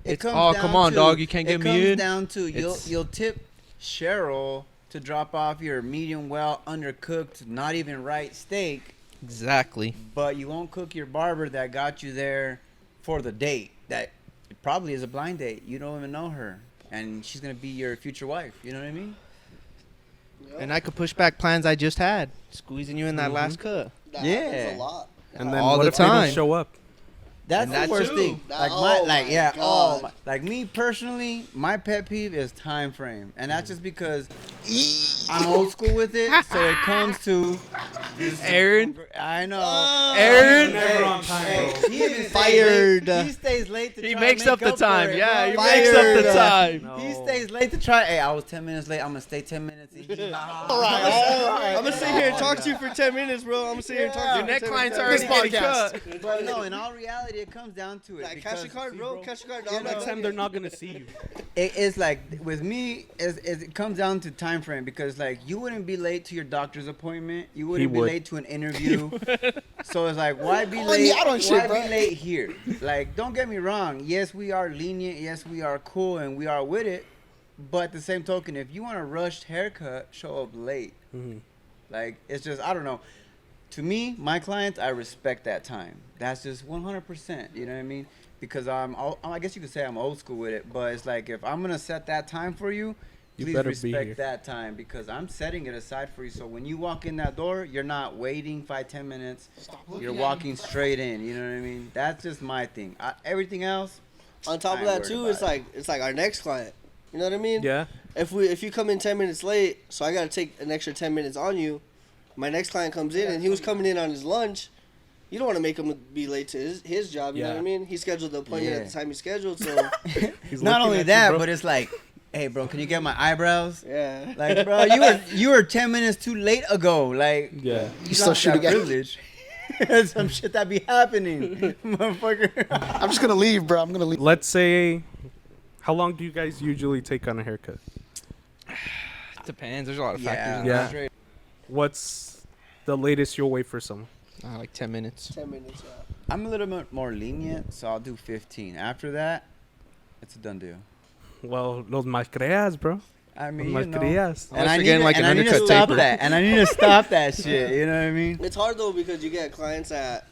[SPEAKER 3] It
[SPEAKER 5] It's,
[SPEAKER 3] comes
[SPEAKER 5] oh,
[SPEAKER 3] down
[SPEAKER 5] come on,
[SPEAKER 3] to-
[SPEAKER 5] dog, you can't get
[SPEAKER 3] it
[SPEAKER 5] me
[SPEAKER 3] comes
[SPEAKER 5] in.
[SPEAKER 3] down to
[SPEAKER 5] It's-
[SPEAKER 3] you'll tip Cheryl to drop off your medium well undercooked, not even right steak,
[SPEAKER 5] Exactly.
[SPEAKER 3] but you won't cook your barber that got you there for the date. That probably is a blind date. You don't even know her, and she's gonna be your future wife. You know what I mean?
[SPEAKER 5] And I could push back plans I just had, squeezing you in that
[SPEAKER 1] Mhm.
[SPEAKER 5] last cut.
[SPEAKER 4] That
[SPEAKER 3] Yeah.
[SPEAKER 4] happens a lot.
[SPEAKER 1] and then
[SPEAKER 5] All
[SPEAKER 1] what
[SPEAKER 5] the
[SPEAKER 1] if they
[SPEAKER 5] time.
[SPEAKER 1] don't show up?
[SPEAKER 3] That's
[SPEAKER 5] And
[SPEAKER 3] the
[SPEAKER 5] that
[SPEAKER 3] worst
[SPEAKER 5] too.
[SPEAKER 3] thing.
[SPEAKER 4] That-
[SPEAKER 3] Oh
[SPEAKER 4] God.
[SPEAKER 3] like me personally, my pet peeve is time frame, and that's just because I'm old school with it. So it comes to
[SPEAKER 5] Aaron?
[SPEAKER 3] I know.
[SPEAKER 5] Aaron?
[SPEAKER 1] Never on time, bro.
[SPEAKER 3] He even
[SPEAKER 4] Fired.
[SPEAKER 3] Stays late. He stays late to
[SPEAKER 5] He
[SPEAKER 3] try
[SPEAKER 5] makes
[SPEAKER 3] to
[SPEAKER 5] up
[SPEAKER 3] make
[SPEAKER 5] the
[SPEAKER 3] for
[SPEAKER 5] time.
[SPEAKER 3] it,
[SPEAKER 5] Yeah,
[SPEAKER 3] bro.
[SPEAKER 5] he makes up the
[SPEAKER 4] Fired.
[SPEAKER 5] time.
[SPEAKER 1] No.
[SPEAKER 3] He stays late to try. Hey, I was 10 minutes late. I'm gonna stay 10 minutes.
[SPEAKER 4] All right. I'm gonna sit here and talk to you for 10 minutes, bro. I'm gonna sit here and talk to you.
[SPEAKER 5] Your
[SPEAKER 4] for
[SPEAKER 5] neck
[SPEAKER 4] 10
[SPEAKER 5] client's
[SPEAKER 4] minutes.
[SPEAKER 5] already
[SPEAKER 2] This
[SPEAKER 5] getting
[SPEAKER 2] podcast.
[SPEAKER 5] cut.
[SPEAKER 3] But no, in all reality, it comes down to it.
[SPEAKER 4] Like, cash your
[SPEAKER 3] because,
[SPEAKER 4] card,
[SPEAKER 3] see,
[SPEAKER 4] bro. Cash your card.
[SPEAKER 3] You
[SPEAKER 4] No,
[SPEAKER 3] know,
[SPEAKER 1] Next time they're not gonna see you.
[SPEAKER 3] It's like with me, it comes down to time frame because like you wouldn't be late to your doctor's appointment, you wouldn't be
[SPEAKER 1] would.
[SPEAKER 3] late to an interview. So it's like why be
[SPEAKER 2] Calling
[SPEAKER 3] late?
[SPEAKER 2] me out on shit,
[SPEAKER 3] Why
[SPEAKER 2] bro.
[SPEAKER 3] be late here? Like don't get me wrong. Yes, we are lenient. Yes, we are cool, and we are with it. But at the same token, if you want a rushed haircut, show up late.
[SPEAKER 1] Mhm.
[SPEAKER 3] Like it's just I don't know. To me, my clients, I respect that time. That's just 100%. You know what I mean? Because I guess you could say I'm old school with it. But it's like if I'm gonna set that time for you,
[SPEAKER 1] You
[SPEAKER 3] please
[SPEAKER 1] better be
[SPEAKER 3] respect
[SPEAKER 1] here.
[SPEAKER 3] that time because I'm setting it aside for you. So when you walk in that door, you're not waiting 5-10 minutes. You're walking straight in. You know what I mean? That's just my thing. Everything else,
[SPEAKER 4] On top
[SPEAKER 3] I
[SPEAKER 4] of
[SPEAKER 3] ain't
[SPEAKER 4] that
[SPEAKER 3] worried
[SPEAKER 4] too,
[SPEAKER 3] about
[SPEAKER 4] it's like our next client. You know what I mean?
[SPEAKER 1] Yeah.
[SPEAKER 4] If you come in 10 minutes late, so I gotta take an extra 10 minutes on you. My next client comes in and he was coming in on his lunch. You don't want to make him be late to his job. You know
[SPEAKER 1] Yeah.
[SPEAKER 4] what I mean? He scheduled the appointment
[SPEAKER 3] Yeah.
[SPEAKER 4] at the time he scheduled. So
[SPEAKER 1] He's
[SPEAKER 3] not
[SPEAKER 1] looking
[SPEAKER 3] only
[SPEAKER 1] at you,
[SPEAKER 3] that,
[SPEAKER 1] bro.
[SPEAKER 3] but it's like, hey, bro, can you get my eyebrows?
[SPEAKER 4] yeah.
[SPEAKER 3] Like, bro, you were 10 minutes too late ago. Like,
[SPEAKER 1] Yeah.
[SPEAKER 3] you
[SPEAKER 2] still
[SPEAKER 3] lost
[SPEAKER 2] shoot
[SPEAKER 3] that
[SPEAKER 2] again.
[SPEAKER 3] privilege. Some shit that be happening, motherfucker.
[SPEAKER 2] I'm just gonna leave, bro. I'm gonna leave.
[SPEAKER 1] Let's say, how long do you guys usually take on a haircut?
[SPEAKER 5] Depends. There's a lot of factors. in
[SPEAKER 1] Yeah.
[SPEAKER 3] straight.
[SPEAKER 1] What's the latest you'll wait for someone?
[SPEAKER 5] that. Like 10 minutes.
[SPEAKER 4] 10 minutes. Yeah.
[SPEAKER 3] I'm a little bit more lenient, so I'll do 15. After that, it's a done deal.
[SPEAKER 1] Well, los más creas, bro.
[SPEAKER 3] I
[SPEAKER 1] Los
[SPEAKER 3] mean,
[SPEAKER 1] más
[SPEAKER 3] you know,
[SPEAKER 1] creas.
[SPEAKER 5] Unless you're getting like an
[SPEAKER 3] I need to
[SPEAKER 5] undercut
[SPEAKER 3] stop
[SPEAKER 5] taper.
[SPEAKER 3] that, and I need to stop that shit. You know what I mean?
[SPEAKER 4] It's hard though because you get clients that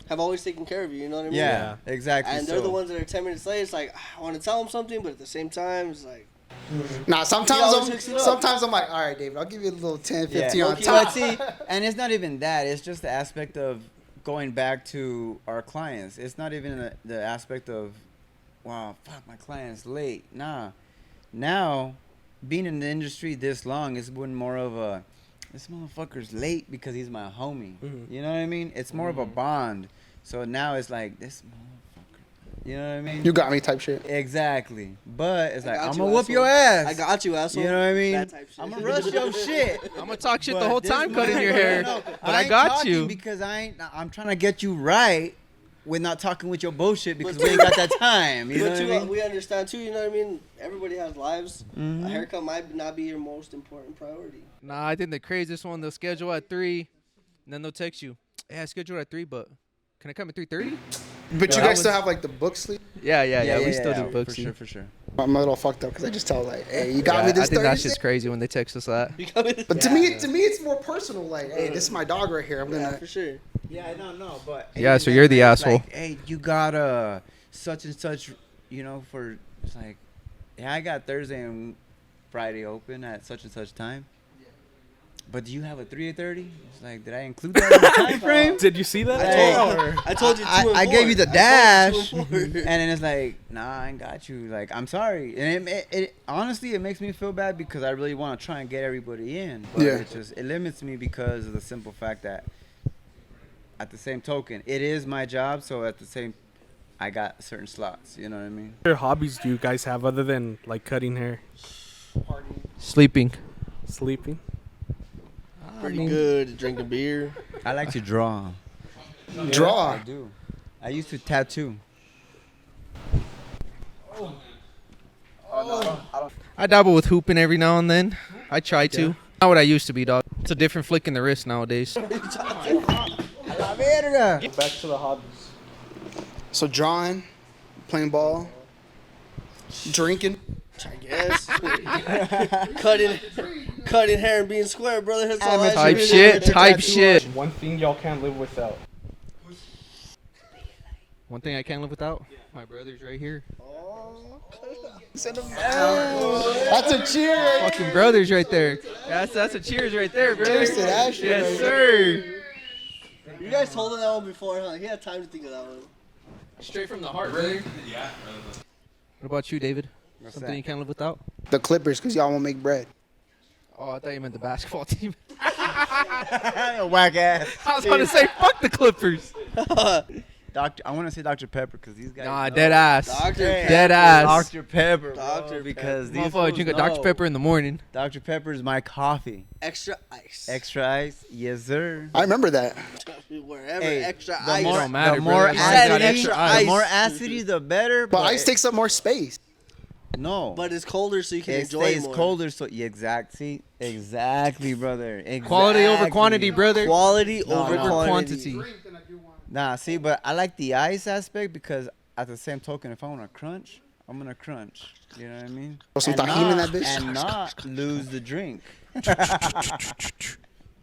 [SPEAKER 4] have always taken care of you. You know what I mean?
[SPEAKER 3] Yeah, exactly.
[SPEAKER 4] And they're the
[SPEAKER 3] so-
[SPEAKER 4] ones that are 10 minutes late. It's like I want to tell them something, but at the same time, it's like
[SPEAKER 2] Nah,
[SPEAKER 4] He
[SPEAKER 2] sometimes
[SPEAKER 4] always hooks it up.
[SPEAKER 2] I'm like, all right, David, I'll give you a little 10, 15
[SPEAKER 3] Yeah.
[SPEAKER 2] on
[SPEAKER 4] Okay,
[SPEAKER 2] top.
[SPEAKER 3] But see, and it's not even that. It's just the aspect of going back to our clients. It's not even the aspect of, wow, fuck, my client's late. Nah. Now, being in the industry this long, it's been more of a, this motherfucker's late because he's my homie.
[SPEAKER 1] Mhm.
[SPEAKER 3] You know what I mean? It's more of a bond. So now it's like, this motherfucker. You know what I mean?
[SPEAKER 2] You got me type shit.
[SPEAKER 3] Exactly. But it's
[SPEAKER 4] I
[SPEAKER 3] like,
[SPEAKER 4] got
[SPEAKER 3] I'm
[SPEAKER 4] you,
[SPEAKER 3] going to whoop
[SPEAKER 4] asshole.
[SPEAKER 3] your ass.
[SPEAKER 4] I got you, asshole.
[SPEAKER 3] You know what I mean?
[SPEAKER 4] That type shit.
[SPEAKER 3] I'm going to rush your shit.
[SPEAKER 5] I'm gonna talk shit the
[SPEAKER 3] But
[SPEAKER 5] whole
[SPEAKER 3] this
[SPEAKER 5] time cutting your
[SPEAKER 3] motherfucker-
[SPEAKER 5] hair,
[SPEAKER 3] no,
[SPEAKER 5] but I
[SPEAKER 3] ain't
[SPEAKER 5] got
[SPEAKER 3] talking
[SPEAKER 5] you.
[SPEAKER 3] because I'm trying to get you right. with not talking with your bullshit because we ain't got that time. You know
[SPEAKER 4] But
[SPEAKER 3] what
[SPEAKER 4] too,
[SPEAKER 3] I mean?
[SPEAKER 4] we understand too. You know what I mean? Everybody has lives.
[SPEAKER 3] Mhm.
[SPEAKER 4] A haircut might not be your most important priority.
[SPEAKER 5] Nah, I think the craziest one, they'll schedule at 3, and then they'll text you, hey, I scheduled at 3, but can I come at 3:30?
[SPEAKER 2] But
[SPEAKER 5] Yeah,
[SPEAKER 2] you
[SPEAKER 5] that
[SPEAKER 2] guys still
[SPEAKER 5] was-
[SPEAKER 2] have like the book sleep.
[SPEAKER 5] Yeah, we still do
[SPEAKER 3] for
[SPEAKER 5] books.
[SPEAKER 3] sure, for sure.
[SPEAKER 2] I'm a little fucked up because I just tell like, hey, you got me
[SPEAKER 5] I
[SPEAKER 2] this
[SPEAKER 5] think that
[SPEAKER 2] Thursday.
[SPEAKER 5] shit's crazy when they text us that.
[SPEAKER 2] But to me, it's more personal. Like, hey, this is my dog right here. I'm
[SPEAKER 4] Yeah,
[SPEAKER 2] gonna.
[SPEAKER 4] for sure.
[SPEAKER 3] Yeah, I don't know, but
[SPEAKER 5] Yeah, so you're the asshole.
[SPEAKER 3] Like, hey, you got such and such, you know, for it's like, yeah, I got Thursday and Friday open at such and such time. But do you have a 3:30? It's like, did I include that in the time frame?
[SPEAKER 1] Did you see that?
[SPEAKER 4] I told you 2 and 4.
[SPEAKER 3] I gave you the
[SPEAKER 4] I
[SPEAKER 3] dash,
[SPEAKER 4] told you 2 and 4.
[SPEAKER 3] and then it's like, nah, I ain't got you. Like, I'm sorry, and it honestly it makes me feel bad because I really want to try and get everybody in, but
[SPEAKER 2] Yeah.
[SPEAKER 3] it limits me because of the simple fact that, at the same token, it is my job. So at the same, I got certain slots. You know what I mean?
[SPEAKER 1] What other hobbies do you guys have other than like cutting hair,
[SPEAKER 5] Sleeping.
[SPEAKER 1] sleeping?
[SPEAKER 4] Pretty good. Drinking beer.
[SPEAKER 3] I like to draw.
[SPEAKER 2] Draw.
[SPEAKER 3] I do. I used to tattoo.
[SPEAKER 5] I dabble with hooping every now and then. I try to. Not what I used to be, dog. It's a different flick in the wrist nowadays.
[SPEAKER 1] Back to the hobbies.
[SPEAKER 2] So drawing, playing ball, drinking.
[SPEAKER 4] I guess. cutting hair and being square, brother. That's all I
[SPEAKER 5] Type
[SPEAKER 4] should
[SPEAKER 5] shit,
[SPEAKER 4] do.
[SPEAKER 5] type shit.
[SPEAKER 1] One thing y'all can't live without.
[SPEAKER 5] One thing I can't live without, my brother's right here.
[SPEAKER 2] Send them. That's a cheer.
[SPEAKER 5] Fucking brothers right there. That's a cheers right there, bro.
[SPEAKER 2] Cheers to that shit.
[SPEAKER 5] Yes, sir.
[SPEAKER 4] You guys told him that one before, huh? He had time to think of that one.
[SPEAKER 5] Straight from the heart, brother. What about you, David?
[SPEAKER 3] What's
[SPEAKER 5] Something
[SPEAKER 3] that?
[SPEAKER 5] you can't live without?
[SPEAKER 2] The Clippers, because y'all won't make bread.
[SPEAKER 5] Oh, I thought you meant the basketball team.
[SPEAKER 3] Whack ass.
[SPEAKER 5] I was about to say, fuck the Clippers.
[SPEAKER 3] I want to say Dr. Pepper because these guys.
[SPEAKER 5] Nah,
[SPEAKER 3] know.
[SPEAKER 5] dead ass.
[SPEAKER 4] Dr.
[SPEAKER 5] Dead ass.
[SPEAKER 3] Dr. Pepper. bro,
[SPEAKER 4] Dr.
[SPEAKER 3] Because these
[SPEAKER 5] Motherfucker,
[SPEAKER 3] fools
[SPEAKER 5] drink a Dr.
[SPEAKER 3] know.
[SPEAKER 5] Pepper in the morning.
[SPEAKER 3] Dr. Pepper is my coffee.
[SPEAKER 4] Extra ice.
[SPEAKER 3] Extra ice, yes sir.
[SPEAKER 2] I remember that.
[SPEAKER 4] Wherever,
[SPEAKER 3] Hey,
[SPEAKER 4] extra
[SPEAKER 3] the
[SPEAKER 4] ice.
[SPEAKER 3] more,
[SPEAKER 5] don't matter,
[SPEAKER 3] the
[SPEAKER 5] bro.
[SPEAKER 3] more
[SPEAKER 5] As
[SPEAKER 4] long as you got
[SPEAKER 3] acidity,
[SPEAKER 4] extra
[SPEAKER 3] the
[SPEAKER 4] ice.
[SPEAKER 3] more acidity, the better.
[SPEAKER 2] But ice takes up more space.
[SPEAKER 3] no.
[SPEAKER 4] But it's colder, so you can
[SPEAKER 3] it
[SPEAKER 4] enjoy
[SPEAKER 3] stays
[SPEAKER 4] it more.
[SPEAKER 3] colder, so yeah, exactly, brother.
[SPEAKER 5] Quality over
[SPEAKER 3] Exactly.
[SPEAKER 5] quantity, brother.
[SPEAKER 4] Quality
[SPEAKER 3] No,
[SPEAKER 4] over
[SPEAKER 3] no.
[SPEAKER 4] quantity.
[SPEAKER 3] Nah, see, but I like the ice aspect because at the same token, if I want to crunch, I'm gonna crunch. You know what I mean?
[SPEAKER 2] Throw some
[SPEAKER 3] And
[SPEAKER 2] tahini in
[SPEAKER 3] not-
[SPEAKER 2] that bitch.
[SPEAKER 3] And not lose the drink.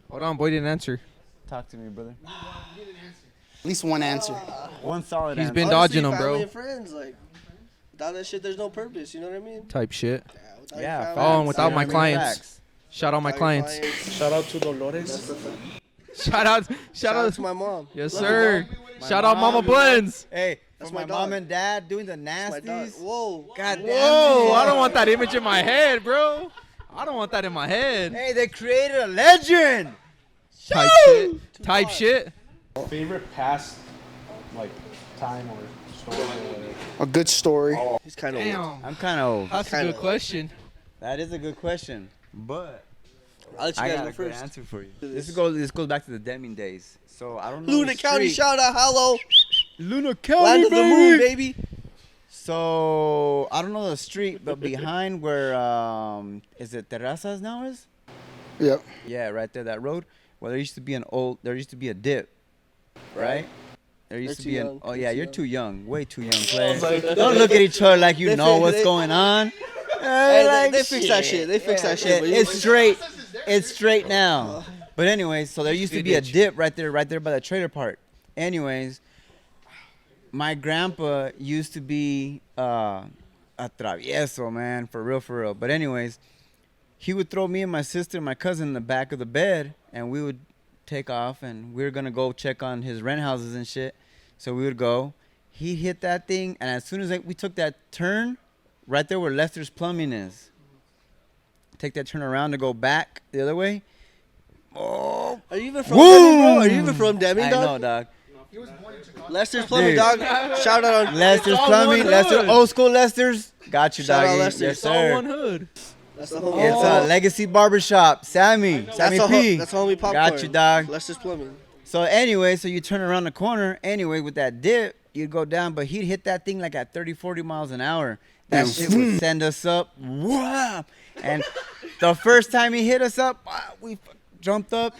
[SPEAKER 5] Hold on, boy didn't answer.
[SPEAKER 3] Talk to me, brother.
[SPEAKER 2] At least one answer.
[SPEAKER 3] One solid
[SPEAKER 5] He's
[SPEAKER 3] answer.
[SPEAKER 5] been
[SPEAKER 4] Honestly,
[SPEAKER 5] dodging 'em, bro.
[SPEAKER 4] family and friends, like, without that shit, there's no purpose. You know what I mean?
[SPEAKER 5] Type shit.
[SPEAKER 4] Without
[SPEAKER 3] Yeah.
[SPEAKER 4] your family,
[SPEAKER 5] Oh, and
[SPEAKER 3] facts,
[SPEAKER 5] without
[SPEAKER 3] you know
[SPEAKER 5] my
[SPEAKER 3] what I mean?
[SPEAKER 5] clients.
[SPEAKER 3] Facts.
[SPEAKER 5] Shout out my
[SPEAKER 4] without your
[SPEAKER 5] clients.
[SPEAKER 1] Shout out to Dolores.
[SPEAKER 4] Shout
[SPEAKER 5] Shout out.
[SPEAKER 4] out to my mom.
[SPEAKER 5] Yes,
[SPEAKER 4] Love you,
[SPEAKER 5] sir.
[SPEAKER 4] Mom.
[SPEAKER 5] Shout out Mama
[SPEAKER 3] mom,
[SPEAKER 5] Blends.
[SPEAKER 3] Hey,
[SPEAKER 4] That's
[SPEAKER 3] for
[SPEAKER 4] my
[SPEAKER 3] my
[SPEAKER 4] dog.
[SPEAKER 3] mom and dad doing the
[SPEAKER 4] My dog.
[SPEAKER 3] nasties.
[SPEAKER 4] Whoa.
[SPEAKER 3] God damn
[SPEAKER 5] Whoa,
[SPEAKER 3] it.
[SPEAKER 5] I don't want that image in my head, bro. I don't want that in my head.
[SPEAKER 3] Hey, they created a legend.
[SPEAKER 5] Type shit. Type shit.
[SPEAKER 1] Favorite past, like, time or story or whatever.
[SPEAKER 2] A good story.
[SPEAKER 4] He's kind of old.
[SPEAKER 5] Damn.
[SPEAKER 3] I'm kind of old.
[SPEAKER 5] That's a
[SPEAKER 4] Kinda.
[SPEAKER 5] good question.
[SPEAKER 3] That is a good question, but
[SPEAKER 4] I'll let you
[SPEAKER 3] I
[SPEAKER 4] guys
[SPEAKER 3] got
[SPEAKER 4] go
[SPEAKER 3] a good
[SPEAKER 4] first.
[SPEAKER 3] answer for you. This goes back to the Deming days. So I don't know.
[SPEAKER 4] Luna
[SPEAKER 3] the
[SPEAKER 4] County,
[SPEAKER 3] street.
[SPEAKER 4] shout out, hello.
[SPEAKER 3] Luna County,
[SPEAKER 4] Land of the moon, baby.
[SPEAKER 3] So I don't know the street, but behind where is it Terrazas now is?
[SPEAKER 2] Yep.
[SPEAKER 3] Yeah, right there, that road. Well, there used to be a dip, right? There used
[SPEAKER 4] You're
[SPEAKER 3] to
[SPEAKER 4] too
[SPEAKER 3] be
[SPEAKER 4] young.
[SPEAKER 3] oh
[SPEAKER 4] You're
[SPEAKER 3] yeah,
[SPEAKER 4] too
[SPEAKER 3] you're
[SPEAKER 4] young.
[SPEAKER 3] too young, way too young, player. Don't look at each other like you
[SPEAKER 4] They
[SPEAKER 3] know
[SPEAKER 4] fi-
[SPEAKER 3] what's
[SPEAKER 4] they-
[SPEAKER 3] going on.
[SPEAKER 4] Hey, they fixed that shit. They fixed that shit.
[SPEAKER 3] Yeah,
[SPEAKER 4] but you-
[SPEAKER 3] it's straight. It's straight now. But anyways, so there used to be a dip right there by the trailer park. Anyways, my grandpa used to be a travieso, man, for real. But anyways, he would throw me and my sister and my cousin in the back of the bed, and we would take off, and we were gonna go check on his rent houses and shit. So we would go. He'd hit that thing, and as soon as we took that turn, right there where Lester's Plumbing is, take that turn around to go back the other way. Oh,
[SPEAKER 4] Are you even from Deming, bro? Are you even from
[SPEAKER 3] I
[SPEAKER 4] Deming,
[SPEAKER 3] know,
[SPEAKER 4] dog?
[SPEAKER 3] dog.
[SPEAKER 4] Lester's Plumbing,
[SPEAKER 3] Dude.
[SPEAKER 4] dog. Shout out on.
[SPEAKER 3] Lester's
[SPEAKER 5] all
[SPEAKER 3] Plumbing,
[SPEAKER 5] one
[SPEAKER 3] Lester,
[SPEAKER 5] hood.
[SPEAKER 3] old school Lester's. Got you,
[SPEAKER 4] Shout out
[SPEAKER 3] doggy.
[SPEAKER 4] Lester.
[SPEAKER 3] Yes,
[SPEAKER 5] It's all
[SPEAKER 3] sir.
[SPEAKER 5] one hood.
[SPEAKER 4] That's the homie.
[SPEAKER 3] It's a Legacy Barbershop. Sammy
[SPEAKER 4] That's
[SPEAKER 3] P.
[SPEAKER 4] the homie popcorn.
[SPEAKER 3] Got you, dog.
[SPEAKER 4] Lester's Plumbing.
[SPEAKER 3] So anyway, so you turn around the corner anyway with that dip, you'd go down, but he'd hit that thing like at 30, 40 miles an hour. That shit would send us up. Wow. And the first time he hit us up, we jumped up.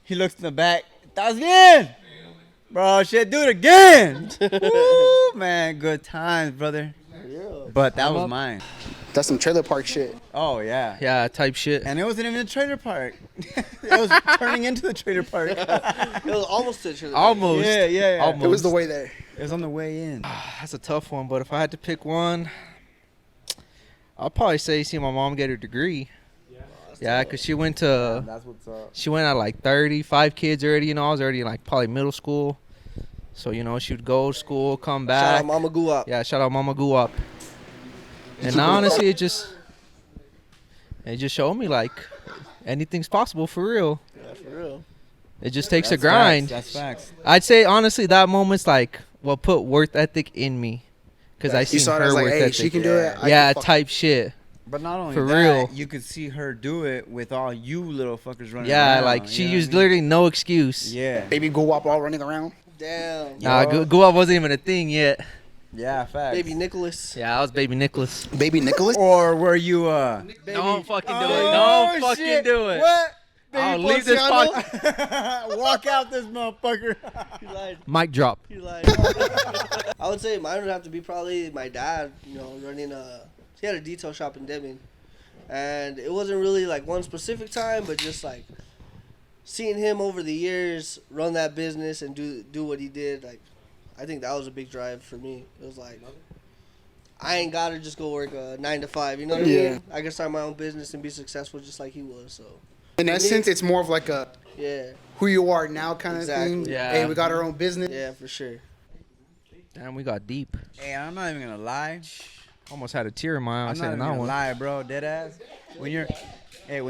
[SPEAKER 3] He looks in the back. That's again. Bro, shit, do it again. Woo, man, good times, brother. But that was mine.
[SPEAKER 2] That's some trailer park shit.
[SPEAKER 3] Oh, yeah.
[SPEAKER 5] Yeah, type shit.
[SPEAKER 3] And it wasn't even a trailer park. It was turning into the trailer park.
[SPEAKER 4] It was almost to the trailer park.
[SPEAKER 5] Almost.
[SPEAKER 3] Yeah.
[SPEAKER 5] Almost.
[SPEAKER 2] It was the way there.
[SPEAKER 3] It was on the way in.
[SPEAKER 5] That's a tough one, but if I had to pick one, I'll probably say see my mom get her degree. Yeah, because she went to,
[SPEAKER 3] That's what's up.
[SPEAKER 5] she went at like 35 kids already, you know, I was already like probably middle school. So, you know, she would go to school, come back.
[SPEAKER 4] Shout out Mama Guap.
[SPEAKER 5] Yeah, shout out Mama Guap. And now, honestly, it just showed me like anything's possible for real.
[SPEAKER 4] Yeah, for real.
[SPEAKER 5] It just takes a
[SPEAKER 3] That's
[SPEAKER 5] grind.
[SPEAKER 3] Facts. That's facts.
[SPEAKER 5] I'd say honestly that moment's like what put work ethic in me, because I
[SPEAKER 2] You
[SPEAKER 5] seen
[SPEAKER 2] saw it
[SPEAKER 5] her
[SPEAKER 2] as like,
[SPEAKER 5] work
[SPEAKER 2] hey,
[SPEAKER 5] ethic.
[SPEAKER 2] she can do it. I
[SPEAKER 5] Yeah,
[SPEAKER 2] can fuck-
[SPEAKER 5] type shit.
[SPEAKER 3] But not only
[SPEAKER 5] For
[SPEAKER 3] that,
[SPEAKER 5] real.
[SPEAKER 3] you could see her do it with all you little fuckers running
[SPEAKER 5] Yeah,
[SPEAKER 3] around.
[SPEAKER 5] like she
[SPEAKER 3] you know
[SPEAKER 5] used
[SPEAKER 3] what I mean?
[SPEAKER 5] literally no excuse.
[SPEAKER 3] Yeah.
[SPEAKER 2] Baby Guwap all running around.
[SPEAKER 4] Damn.
[SPEAKER 5] Nah,
[SPEAKER 3] Yo.
[SPEAKER 5] go up wasn't even a thing yet.
[SPEAKER 3] Yeah, facts.
[SPEAKER 4] Baby Nicholas.
[SPEAKER 5] Yeah, I was baby Nicholas.
[SPEAKER 2] Baby Nicholas.
[SPEAKER 3] Or were you
[SPEAKER 5] Don't fucking do it.
[SPEAKER 3] Oh,
[SPEAKER 5] Don't fucking
[SPEAKER 3] shit.
[SPEAKER 5] do it.
[SPEAKER 3] What?
[SPEAKER 5] I'll
[SPEAKER 3] Baby
[SPEAKER 5] leave this
[SPEAKER 3] Ponciano?
[SPEAKER 5] podcast.
[SPEAKER 3] Walk out this motherfucker.
[SPEAKER 4] He lied.
[SPEAKER 5] Mic drop.
[SPEAKER 4] He lied. I would say mine would have to be probably my dad, you know, running he had a detail shop in Deming. And it wasn't really like one specific time, but just like seeing him over the years run that business and do what he did, like I think that was a big drive for me. It was like I ain't gotta just go work 9 to 5, you know what I
[SPEAKER 2] Yeah.
[SPEAKER 4] mean? I can start my own business and be successful just like he was. So
[SPEAKER 2] In essence, it's more of like a
[SPEAKER 4] yeah,
[SPEAKER 2] who you are now kind of
[SPEAKER 4] Exactly.
[SPEAKER 2] thing.
[SPEAKER 5] Yeah.
[SPEAKER 2] Hey, we got our own business.
[SPEAKER 4] yeah, for sure.
[SPEAKER 5] Damn, we got deep.
[SPEAKER 3] Hey, I'm not even gonna lie.
[SPEAKER 5] Almost had a tear in my eye
[SPEAKER 3] I'm not
[SPEAKER 5] saying
[SPEAKER 3] even
[SPEAKER 5] that
[SPEAKER 3] gonna
[SPEAKER 5] one.
[SPEAKER 3] lie, bro. Dead ass. When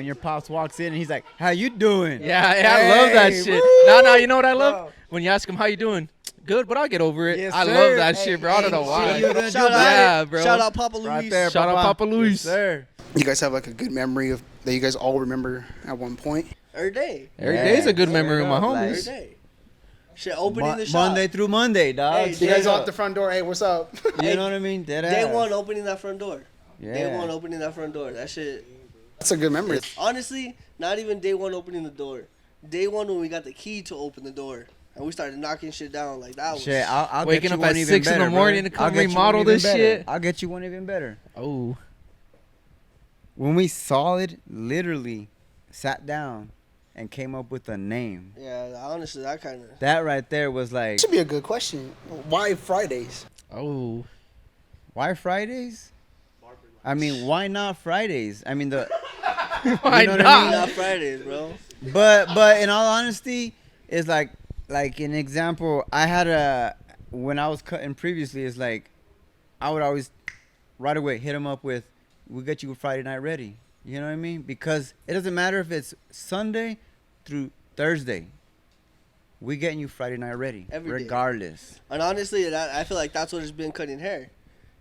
[SPEAKER 3] your pops walks in and he's like, "How you doing?"
[SPEAKER 5] Yeah, I love that
[SPEAKER 3] Hey,
[SPEAKER 5] shit.
[SPEAKER 3] woo!
[SPEAKER 5] No, you know what I love?
[SPEAKER 3] Bro.
[SPEAKER 5] When you ask him how you doing, good, but I'll get over it.
[SPEAKER 3] Yes,
[SPEAKER 5] I
[SPEAKER 3] sir.
[SPEAKER 5] love that
[SPEAKER 3] Hey,
[SPEAKER 5] shit, bro. I don't know
[SPEAKER 3] hey,
[SPEAKER 5] why.
[SPEAKER 3] shit, you gonna do
[SPEAKER 4] Shout
[SPEAKER 3] about
[SPEAKER 5] Yeah,
[SPEAKER 3] it?
[SPEAKER 5] bro.
[SPEAKER 4] Shout out Papa Luis.
[SPEAKER 3] Right there,
[SPEAKER 5] Shout out Papa Luis.
[SPEAKER 3] Yes, sir.
[SPEAKER 2] You guys have like a good memory of that you guys all remember at one point.
[SPEAKER 4] Every day.
[SPEAKER 5] Every
[SPEAKER 3] Yeah,
[SPEAKER 5] day's a good memory with my
[SPEAKER 3] straight up, like-
[SPEAKER 5] homies.
[SPEAKER 4] Every day. Shit, opening the shop.
[SPEAKER 3] Monday through Monday, dog.
[SPEAKER 4] Hey,
[SPEAKER 2] You guys
[SPEAKER 3] Straight
[SPEAKER 2] out
[SPEAKER 3] up.
[SPEAKER 2] the front door. Hey, what's up?
[SPEAKER 3] You know what I mean? Dead
[SPEAKER 4] Day
[SPEAKER 3] ass.
[SPEAKER 4] one opening that front door.
[SPEAKER 3] Yeah.
[SPEAKER 4] Day one opening that front door. That shit.
[SPEAKER 2] That's a good memory.
[SPEAKER 4] Honestly, not even day one opening the door. Day one when we got the key to open the door and we started knocking shit down like that was.
[SPEAKER 3] Shit, I'll
[SPEAKER 5] Waking
[SPEAKER 3] get you
[SPEAKER 5] up
[SPEAKER 3] one
[SPEAKER 5] at
[SPEAKER 3] even
[SPEAKER 5] 6 in the
[SPEAKER 3] better,
[SPEAKER 5] morning
[SPEAKER 3] brother.
[SPEAKER 5] to come
[SPEAKER 3] I'll get you one
[SPEAKER 5] remodel
[SPEAKER 3] even
[SPEAKER 5] this
[SPEAKER 3] better.
[SPEAKER 5] shit.
[SPEAKER 3] I'll get you one even better.
[SPEAKER 5] Oh,
[SPEAKER 3] When we literally sat down and came up with a name.
[SPEAKER 4] Yeah, honestly, that kind of.
[SPEAKER 3] That right there was like,
[SPEAKER 2] Should be a good question. Why Fridays?
[SPEAKER 5] oh.
[SPEAKER 3] why Fridays? I mean, why not Fridays? I mean,
[SPEAKER 5] Why
[SPEAKER 3] You know what I
[SPEAKER 5] not?
[SPEAKER 3] mean?
[SPEAKER 4] Not Fridays, bro.
[SPEAKER 3] but in all honesty, it's like an example. I had when I was cutting previously, it's like I would always right away hit them up with, "We'll get you Friday night ready." You know what I mean? Because it doesn't matter if it's Sunday through Thursday. We getting you Friday night ready,
[SPEAKER 4] Every day.
[SPEAKER 3] regardless.
[SPEAKER 4] And honestly, I feel like that's what it's been cutting hair.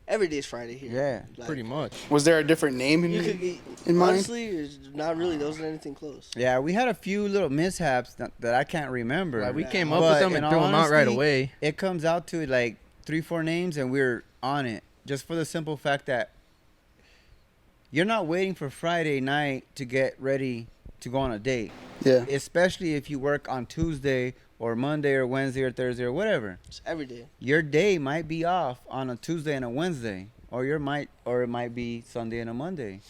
[SPEAKER 4] Every day's Friday here.
[SPEAKER 3] Yeah.
[SPEAKER 4] Like,
[SPEAKER 5] Pretty much.
[SPEAKER 2] Was there a different name
[SPEAKER 4] You could
[SPEAKER 2] in mind?
[SPEAKER 4] honestly, it's not really. There wasn't anything close.
[SPEAKER 3] Yeah, we had a few little mishaps that I can't remember.
[SPEAKER 5] Like, we
[SPEAKER 4] Yeah.
[SPEAKER 5] came up
[SPEAKER 3] But
[SPEAKER 5] with them
[SPEAKER 3] in
[SPEAKER 5] and threw
[SPEAKER 3] all
[SPEAKER 5] them out right
[SPEAKER 3] honesty,
[SPEAKER 5] away.
[SPEAKER 3] It comes out to like 3-4 names and we're on it, just for the simple fact that you're not waiting for Friday night to get ready to go on a date,
[SPEAKER 2] Yeah.
[SPEAKER 3] especially if you work on Tuesday or Monday or Wednesday or Thursday or whatever.
[SPEAKER 4] It's every day.
[SPEAKER 3] Your day might be off on a Tuesday and a Wednesday, or it might be Sunday and a Monday.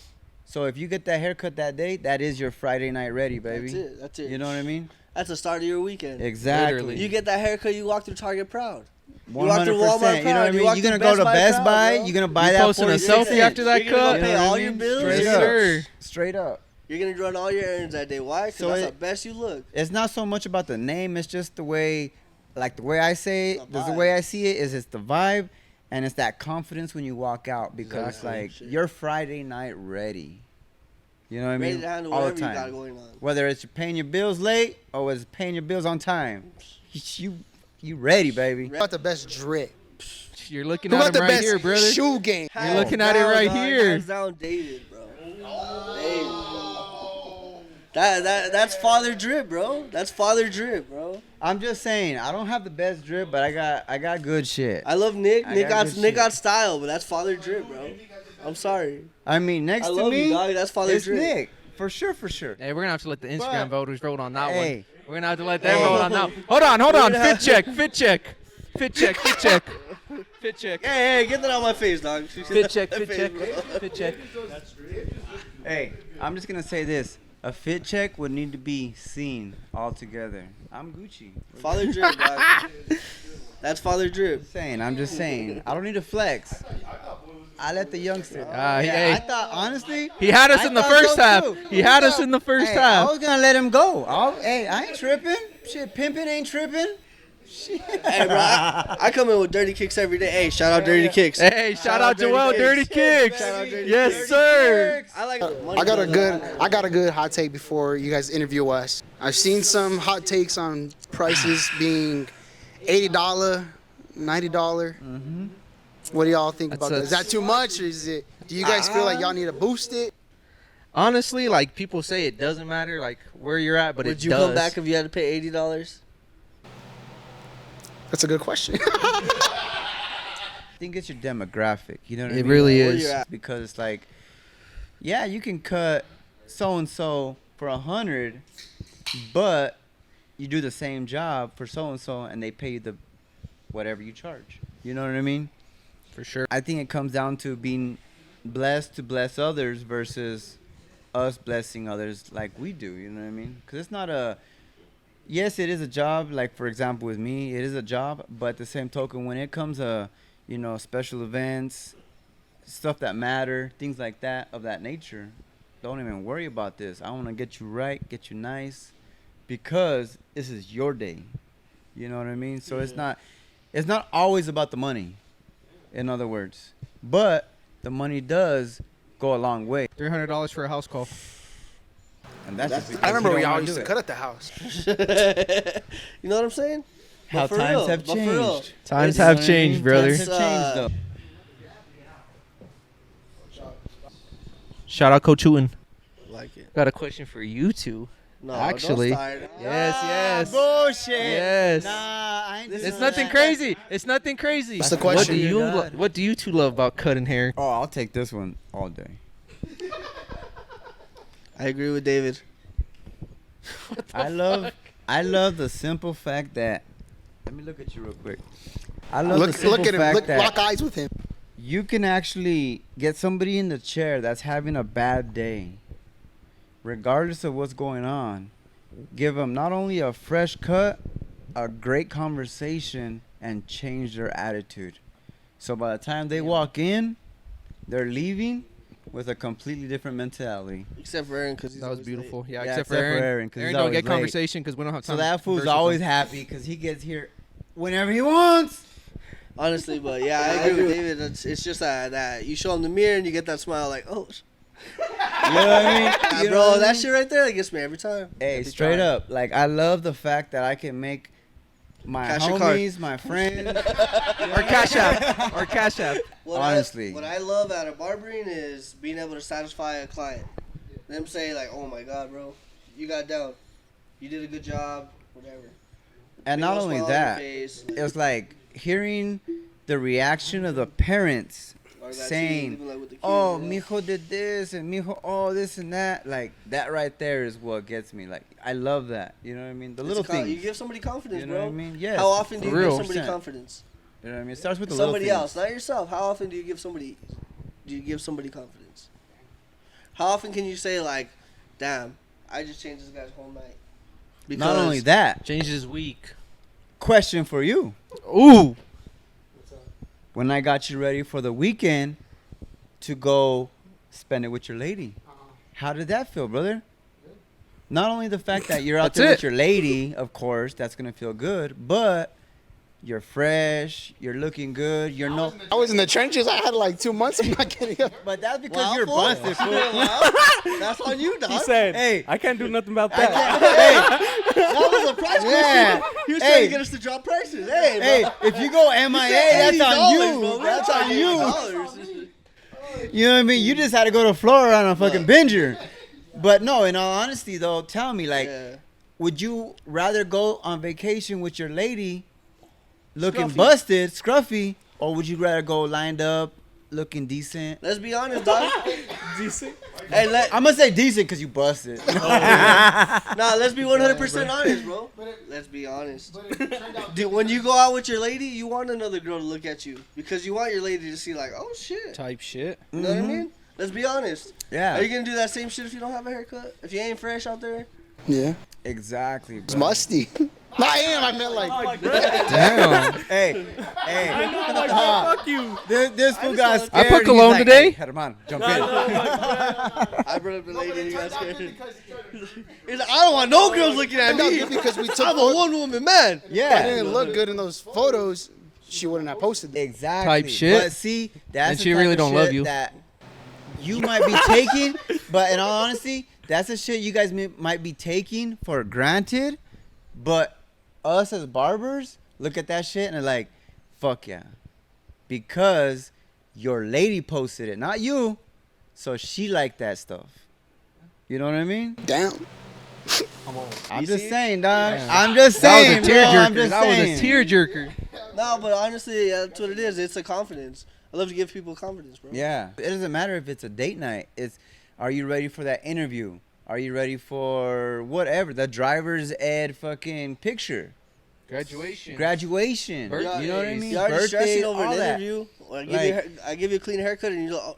[SPEAKER 3] So if you get that haircut that day, that is your Friday night ready, baby.
[SPEAKER 4] That's it.
[SPEAKER 3] You know what I mean?
[SPEAKER 4] That's the start of your weekend.
[SPEAKER 3] Exactly.
[SPEAKER 5] Literally.
[SPEAKER 4] You get that haircut, you walk through Target proud. walk
[SPEAKER 3] 100%.
[SPEAKER 4] through Walmart
[SPEAKER 3] You know what I
[SPEAKER 4] proud, you
[SPEAKER 3] mean?
[SPEAKER 4] walk
[SPEAKER 3] You're gonna
[SPEAKER 4] through
[SPEAKER 3] go to
[SPEAKER 4] Best Buy
[SPEAKER 3] Best
[SPEAKER 4] proud,
[SPEAKER 3] Buy.
[SPEAKER 4] bro.
[SPEAKER 3] You're gonna buy
[SPEAKER 5] You
[SPEAKER 3] that
[SPEAKER 5] posting a
[SPEAKER 3] 46
[SPEAKER 5] selfie
[SPEAKER 3] cent.
[SPEAKER 5] after that
[SPEAKER 4] You're gonna
[SPEAKER 5] cut?
[SPEAKER 4] pay
[SPEAKER 3] You know what
[SPEAKER 4] all
[SPEAKER 3] I
[SPEAKER 4] your
[SPEAKER 3] mean?
[SPEAKER 4] bills.
[SPEAKER 3] Straight
[SPEAKER 5] Yes,
[SPEAKER 3] up.
[SPEAKER 5] sir.
[SPEAKER 3] Straight up.
[SPEAKER 4] You're gonna run all your errands that day. Why? Because
[SPEAKER 3] So
[SPEAKER 4] that's
[SPEAKER 3] it-
[SPEAKER 4] the best you look.
[SPEAKER 3] It's not so much about the name. It's just the way I say it.
[SPEAKER 4] The
[SPEAKER 3] The
[SPEAKER 4] vibe.
[SPEAKER 3] way I see it is it's the vibe, and it's that confidence when you walk out because
[SPEAKER 5] Exactly.
[SPEAKER 3] it's
[SPEAKER 4] Shit.
[SPEAKER 3] like you're Friday night ready. You know what I
[SPEAKER 4] Ready
[SPEAKER 3] mean?
[SPEAKER 4] to handle
[SPEAKER 3] All
[SPEAKER 4] whatever
[SPEAKER 3] the
[SPEAKER 4] you got
[SPEAKER 3] time.
[SPEAKER 4] going on.
[SPEAKER 3] Whether it's paying your bills late or it's paying your bills on time, you ready, baby.
[SPEAKER 2] Who got the best drip?
[SPEAKER 5] You're looking
[SPEAKER 2] Who
[SPEAKER 5] at
[SPEAKER 2] got
[SPEAKER 5] him
[SPEAKER 2] the
[SPEAKER 5] right
[SPEAKER 2] best
[SPEAKER 5] here, brother.
[SPEAKER 2] shoe game?
[SPEAKER 5] You're looking at it right here.
[SPEAKER 4] Hands down, David, bro. David. That's father drip, bro. That's father drip, bro.
[SPEAKER 3] I'm just saying, I don't have the best drip, but I got good shit.
[SPEAKER 4] I love Nick.
[SPEAKER 3] I
[SPEAKER 4] Nick
[SPEAKER 3] got
[SPEAKER 4] got
[SPEAKER 3] good
[SPEAKER 4] Nick
[SPEAKER 3] shit.
[SPEAKER 4] got style, but that's father drip, bro. I'm sorry.
[SPEAKER 3] I mean, next
[SPEAKER 4] I
[SPEAKER 3] to
[SPEAKER 4] love
[SPEAKER 3] me,
[SPEAKER 4] you, dog. That's father
[SPEAKER 3] it's
[SPEAKER 4] drip.
[SPEAKER 3] Nick. For sure.
[SPEAKER 5] Hey, we're gonna have to let the Instagram
[SPEAKER 3] But-
[SPEAKER 5] voters vote on that
[SPEAKER 3] Hey.
[SPEAKER 5] one. We're gonna have to let them vote on that. Hold on. Fit check.
[SPEAKER 4] Hey, get that out of my face, dog.
[SPEAKER 5] Fit check.
[SPEAKER 3] Hey, I'm just gonna say this: a fit check would need to be seen all together. I'm Gucci.
[SPEAKER 4] Father drip, dog. That's father drip.
[SPEAKER 3] I'm just saying. I don't need to flex. I let the youngster.
[SPEAKER 5] hey.
[SPEAKER 3] I thought honestly.
[SPEAKER 5] He had us
[SPEAKER 3] I
[SPEAKER 5] in the
[SPEAKER 3] thought
[SPEAKER 5] first
[SPEAKER 3] so
[SPEAKER 5] half.
[SPEAKER 3] too.
[SPEAKER 5] He had us in the first
[SPEAKER 3] Hey, I
[SPEAKER 5] half.
[SPEAKER 3] was gonna let him go. I ain't tripping. Shit, pimping ain't tripping. Shit.
[SPEAKER 4] Hey, bro, I come in with dirty kicks every day. Hey, shout out dirty kicks.
[SPEAKER 5] Hey, shout out Joel, Dirty Kicks.
[SPEAKER 4] Shout out Dirty
[SPEAKER 5] Yes,
[SPEAKER 4] Kicks.
[SPEAKER 5] sir.
[SPEAKER 4] I like.
[SPEAKER 2] I got a good hot take before you guys interview us. I've seen some hot takes on prices being $80, $90. What do y'all think about that? Is that too much, or is it? Do you guys feel like y'all need to boost it?
[SPEAKER 5] Honestly, like people say, it doesn't matter like where you're at, but
[SPEAKER 4] Would
[SPEAKER 5] it
[SPEAKER 4] you
[SPEAKER 5] does.
[SPEAKER 4] come back if you had to pay $80?
[SPEAKER 2] That's a good question.
[SPEAKER 3] I think it's your demographic. You know what I
[SPEAKER 5] It
[SPEAKER 3] mean?
[SPEAKER 5] really
[SPEAKER 4] Where
[SPEAKER 5] is.
[SPEAKER 4] you at?
[SPEAKER 3] Because it's like, yeah, you can cut so and so for 100, but you do the same job for so and so, and they pay you the whatever you charge. You know what I mean?
[SPEAKER 5] For sure.
[SPEAKER 3] I think it comes down to being blessed to bless others versus us blessing others like we do. You know what I mean? Because it's not a. Yes, it is a job. Like for example, with me, it is a job. But at the same token, when it comes to special events, stuff that matter, things like that of that nature, don't even worry about this. I want to get you right, get you nice, because this is your day. You know what I mean? So it's not always about the money. In other words, but the money does go a long way.
[SPEAKER 5] $300 for a house call.
[SPEAKER 3] And that's just because
[SPEAKER 2] I remember
[SPEAKER 3] you
[SPEAKER 2] we
[SPEAKER 3] don't
[SPEAKER 2] all
[SPEAKER 3] wanna
[SPEAKER 2] used
[SPEAKER 3] do
[SPEAKER 2] to
[SPEAKER 3] it.
[SPEAKER 2] cut at the house.
[SPEAKER 4] You know what I'm saying?
[SPEAKER 3] How
[SPEAKER 4] But for
[SPEAKER 3] times
[SPEAKER 4] real,
[SPEAKER 3] have
[SPEAKER 4] but for real.
[SPEAKER 3] changed.
[SPEAKER 5] Times
[SPEAKER 4] It's-
[SPEAKER 5] have changed, brother.
[SPEAKER 3] Times have changed, though.
[SPEAKER 5] Shout out Coach Hooten.
[SPEAKER 4] Like it.
[SPEAKER 5] Got a question for you two.
[SPEAKER 4] No,
[SPEAKER 5] Actually.
[SPEAKER 4] don't start.
[SPEAKER 5] Yes.
[SPEAKER 3] Bullshit.
[SPEAKER 5] Yes.
[SPEAKER 3] Nah, I ain't
[SPEAKER 4] This
[SPEAKER 3] doing
[SPEAKER 5] It's nothing
[SPEAKER 3] that.
[SPEAKER 5] crazy. It's nothing crazy.
[SPEAKER 2] What's the
[SPEAKER 5] What
[SPEAKER 2] question?
[SPEAKER 5] do you
[SPEAKER 3] Dear God.
[SPEAKER 5] What do you two love about cutting hair?
[SPEAKER 3] Oh, I'll take this one all day.
[SPEAKER 4] I agree with David.
[SPEAKER 3] I love the simple fact that. Let me look at you real quick. I love the
[SPEAKER 2] Look
[SPEAKER 3] simple
[SPEAKER 2] at him.
[SPEAKER 3] fact
[SPEAKER 2] Look,
[SPEAKER 3] that
[SPEAKER 2] lock eyes with him.
[SPEAKER 3] you can actually get somebody in the chair that's having a bad day, regardless of what's going on. Give them not only a fresh cut, a great conversation, and change their attitude. So by the time they walk in, they're leaving with a completely different mentality.
[SPEAKER 4] Except for Aaron, because
[SPEAKER 5] That was beautiful. Yeah,
[SPEAKER 3] Yeah,
[SPEAKER 5] except for Aaron.
[SPEAKER 3] 'cause
[SPEAKER 5] Aaron
[SPEAKER 3] he's
[SPEAKER 5] don't
[SPEAKER 3] always
[SPEAKER 5] get
[SPEAKER 3] late.
[SPEAKER 5] conversation because we don't have time.
[SPEAKER 3] So that
[SPEAKER 5] to
[SPEAKER 3] fool's
[SPEAKER 5] converse with
[SPEAKER 3] always
[SPEAKER 5] him.
[SPEAKER 3] happy because he gets here whenever he wants.
[SPEAKER 4] Honestly, but yeah, I agree with David. It's just that you show him the mirror and you get that smile like, oh,
[SPEAKER 3] You know what I mean?
[SPEAKER 4] nah,
[SPEAKER 3] You know
[SPEAKER 4] bro,
[SPEAKER 3] what I
[SPEAKER 4] that
[SPEAKER 3] mean?
[SPEAKER 4] shit right there, that gets me every time.
[SPEAKER 3] Hey,
[SPEAKER 4] Every
[SPEAKER 3] straight
[SPEAKER 4] time.
[SPEAKER 3] up. Like, I love the fact that I can make my
[SPEAKER 4] Cash your card.
[SPEAKER 3] homies, my friends.
[SPEAKER 5] Or Cash App. Or Cash App.
[SPEAKER 3] Honestly.
[SPEAKER 4] What I love out of barbering is being able to satisfy a client. Them say like, oh my God, bro, you got down. You did a good job, whatever.
[SPEAKER 3] And
[SPEAKER 4] Big
[SPEAKER 3] not
[SPEAKER 4] ol'
[SPEAKER 3] only
[SPEAKER 4] smile on your
[SPEAKER 3] that,
[SPEAKER 4] face.
[SPEAKER 3] it's like hearing the reaction of the parents
[SPEAKER 4] Or that
[SPEAKER 3] saying,
[SPEAKER 4] too, even, like, with the kids,
[SPEAKER 3] oh,
[SPEAKER 4] you know?
[SPEAKER 3] mijo did this and mijo, oh, this and that. Like, that right there is what gets me. Like, I love that. You know what I mean? The
[SPEAKER 4] It's
[SPEAKER 3] little
[SPEAKER 4] a con-
[SPEAKER 3] things.
[SPEAKER 4] You give somebody confidence,
[SPEAKER 3] You know
[SPEAKER 4] bro.
[SPEAKER 3] what I mean? Yes.
[SPEAKER 4] How often do
[SPEAKER 5] For
[SPEAKER 4] you
[SPEAKER 5] real.
[SPEAKER 4] give somebody
[SPEAKER 3] 100%.
[SPEAKER 4] confidence?
[SPEAKER 3] You know what I mean? It starts with the
[SPEAKER 4] Somebody
[SPEAKER 3] little
[SPEAKER 4] else,
[SPEAKER 3] things.
[SPEAKER 4] not yourself. How often do you give somebody confidence? How often can you say like, damn, I just changed this guy's whole night?
[SPEAKER 3] Not only that,
[SPEAKER 5] Changes his week.
[SPEAKER 3] question for you.
[SPEAKER 5] Ooh.
[SPEAKER 3] When I got you ready for the weekend to go spend it with your lady, how did that feel, brother? Not only the fact that you're out
[SPEAKER 5] That's
[SPEAKER 3] there
[SPEAKER 5] it.
[SPEAKER 3] with your lady, of course, that's gonna feel good, but you're fresh, you're looking good, you're no.
[SPEAKER 2] I was in the trenches. I had like 2 months. I'm not getting up.
[SPEAKER 3] But that's because
[SPEAKER 4] Wow,
[SPEAKER 3] you're
[SPEAKER 4] fool.
[SPEAKER 3] busted, fool.
[SPEAKER 4] That's on you, dog.
[SPEAKER 1] He said,
[SPEAKER 3] Hey.
[SPEAKER 1] I can't do nothing about
[SPEAKER 3] I
[SPEAKER 1] that.
[SPEAKER 3] can't-
[SPEAKER 4] That was a price
[SPEAKER 3] Yeah.
[SPEAKER 4] question. He was
[SPEAKER 3] Hey.
[SPEAKER 4] trying to get us to drop prices. Hey,
[SPEAKER 3] Hey,
[SPEAKER 4] bro.
[SPEAKER 3] if you go MIA, that's on you.
[SPEAKER 4] Bro.
[SPEAKER 3] That's on you.
[SPEAKER 4] $80.
[SPEAKER 3] You know what I mean? You just had to go to Florida on a fucking binger. But no, in all honesty, though, tell me, like,
[SPEAKER 4] Yeah.
[SPEAKER 3] would you rather go on vacation with your lady looking
[SPEAKER 4] Scruffy.
[SPEAKER 3] busted, scruffy, or would you rather go lined up, looking decent?
[SPEAKER 4] Let's be honest, dog.
[SPEAKER 1] Decent.
[SPEAKER 4] Hey,
[SPEAKER 3] I'm gonna say decent because you busted.
[SPEAKER 4] nah, let's be 100% honest, bro. Let's be honest. Dude, when you go out with your lady, you want another girl to look at you because you want your lady to see like, oh shit.
[SPEAKER 5] Type shit.
[SPEAKER 4] You know what I mean? Let's be honest.
[SPEAKER 3] Yeah.
[SPEAKER 4] Are you gonna do that same shit if you don't have a haircut? If you ain't fresh out there?
[SPEAKER 2] Yeah.
[SPEAKER 3] Exactly.
[SPEAKER 2] It's
[SPEAKER 3] Bro.
[SPEAKER 2] musty. No, I am. I meant like.
[SPEAKER 5] Damn.
[SPEAKER 3] Hey,
[SPEAKER 1] Fuck you.
[SPEAKER 3] this fool got scared.
[SPEAKER 5] I put
[SPEAKER 3] He's
[SPEAKER 5] cologne
[SPEAKER 3] like,
[SPEAKER 5] today.
[SPEAKER 3] Hey, Herman, jump in.
[SPEAKER 4] I brought up the lady and you got scared. He's like, I don't want no girls looking at me.
[SPEAKER 2] Because we took.
[SPEAKER 4] I'm a one-woman man.
[SPEAKER 2] If I
[SPEAKER 3] Yeah.
[SPEAKER 2] didn't look good in those photos, she wouldn't have posted them.
[SPEAKER 3] Exactly.
[SPEAKER 5] Type shit.
[SPEAKER 3] But see, that's
[SPEAKER 5] And
[SPEAKER 3] the
[SPEAKER 5] she
[SPEAKER 3] type
[SPEAKER 5] really
[SPEAKER 3] of
[SPEAKER 5] don't love
[SPEAKER 3] shit
[SPEAKER 5] you.
[SPEAKER 3] that you might be taking, but in all honesty, that's the shit you guys might be taking for granted. But us as barbers look at that shit and they're like, fuck yeah. Because your lady posted it, not you. So she liked that stuff. You know what I mean?
[SPEAKER 2] Damn.
[SPEAKER 3] I'm
[SPEAKER 4] You
[SPEAKER 3] just
[SPEAKER 4] see?
[SPEAKER 3] saying, dog.
[SPEAKER 5] Damn.
[SPEAKER 3] I'm just
[SPEAKER 5] That
[SPEAKER 3] saying,
[SPEAKER 5] was a
[SPEAKER 3] bro. I'm
[SPEAKER 5] tearjerker.
[SPEAKER 3] just
[SPEAKER 5] That was
[SPEAKER 3] saying.
[SPEAKER 5] a tearjerker.
[SPEAKER 4] No, but honestly, that's what it is. It's a confidence. I love to give people confidence, bro.
[SPEAKER 3] Yeah. It doesn't matter if it's a date night. It's, are you ready for that interview? Are you ready for whatever? The driver's ed fucking picture.
[SPEAKER 5] Graduation.
[SPEAKER 3] Graduation.
[SPEAKER 5] Birthdays.
[SPEAKER 3] You know what I mean?
[SPEAKER 4] You're already stressing over
[SPEAKER 3] all
[SPEAKER 4] an
[SPEAKER 3] that.
[SPEAKER 4] interview. Or
[SPEAKER 3] Like-
[SPEAKER 4] I give you a clean haircut and you're like, oh,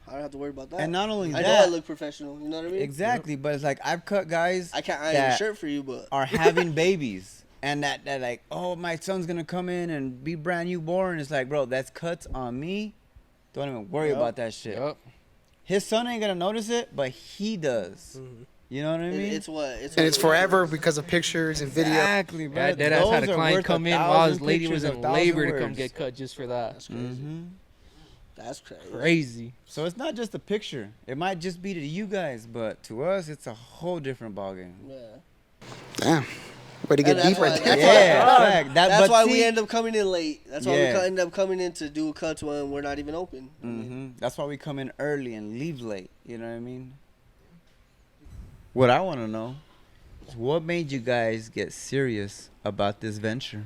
[SPEAKER 4] I don't have to worry about that.
[SPEAKER 3] And not only
[SPEAKER 4] I know I
[SPEAKER 3] that,
[SPEAKER 4] look professional. You know what I mean?
[SPEAKER 3] exactly, but it's like I've cut guys
[SPEAKER 4] I can't iron your
[SPEAKER 3] that
[SPEAKER 4] shirt for you, but
[SPEAKER 3] are having babies. And that like, oh, my son's going to come in and be brand new born. It's like, bro, that's cuts on me. Don't even worry
[SPEAKER 4] Yup.
[SPEAKER 3] about that shit.
[SPEAKER 5] Yup.
[SPEAKER 3] His son ain't going to notice it, but he does. You know what I mean?
[SPEAKER 4] it's what
[SPEAKER 2] And it's forever because of pictures and video.
[SPEAKER 3] Exactly, bro.
[SPEAKER 5] Yeah, dead ass had a
[SPEAKER 3] Those are
[SPEAKER 5] client
[SPEAKER 3] worth
[SPEAKER 5] come in while his
[SPEAKER 3] 1,000
[SPEAKER 5] lady was
[SPEAKER 3] pictures,
[SPEAKER 5] in
[SPEAKER 3] 1,000
[SPEAKER 5] labor to come
[SPEAKER 3] words.
[SPEAKER 5] get cut just for that.
[SPEAKER 4] That's crazy.
[SPEAKER 3] Mm-hmm.
[SPEAKER 4] That's crazy.
[SPEAKER 5] Crazy.
[SPEAKER 3] So it's not just a picture. It might just be to you guys, but to us, it's a whole different ballgame.
[SPEAKER 4] Yeah.
[SPEAKER 2] Damn. Way to get
[SPEAKER 4] And that's
[SPEAKER 2] deep right
[SPEAKER 4] why-
[SPEAKER 2] there.
[SPEAKER 4] that's
[SPEAKER 3] Yeah, fact.
[SPEAKER 4] That's
[SPEAKER 3] but
[SPEAKER 4] why
[SPEAKER 3] see,
[SPEAKER 4] we end up coming in late. That's why
[SPEAKER 3] Yeah.
[SPEAKER 4] we end up coming in to do cuts when we're not even open.
[SPEAKER 3] That's why we come in early and leave late. You know what I mean? What I want to know is what made you guys get serious about this venture?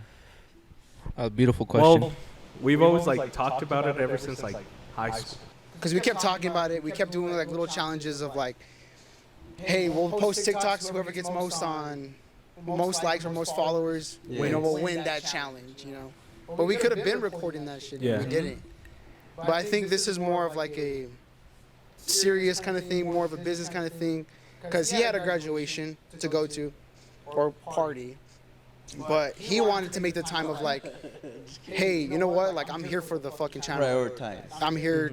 [SPEAKER 5] A beautiful question.
[SPEAKER 1] Well, we've always like talked about it ever since like high school.
[SPEAKER 2] Because we kept talking about it. We kept doing like little challenges of like, hey, we'll post TikToks. Whoever gets most likes or most followers, you know, will win that challenge. You know, but we could have been recording that shit.
[SPEAKER 1] Yeah.
[SPEAKER 2] And we didn't. But I think this is more of like a serious kind of thing, more of a business kind of thing. Because he had a graduation to go to or party. But he wanted to make the time of like, hey, you know what? Like, I'm here for the fucking channel.
[SPEAKER 3] Prioritize.
[SPEAKER 2] I'm here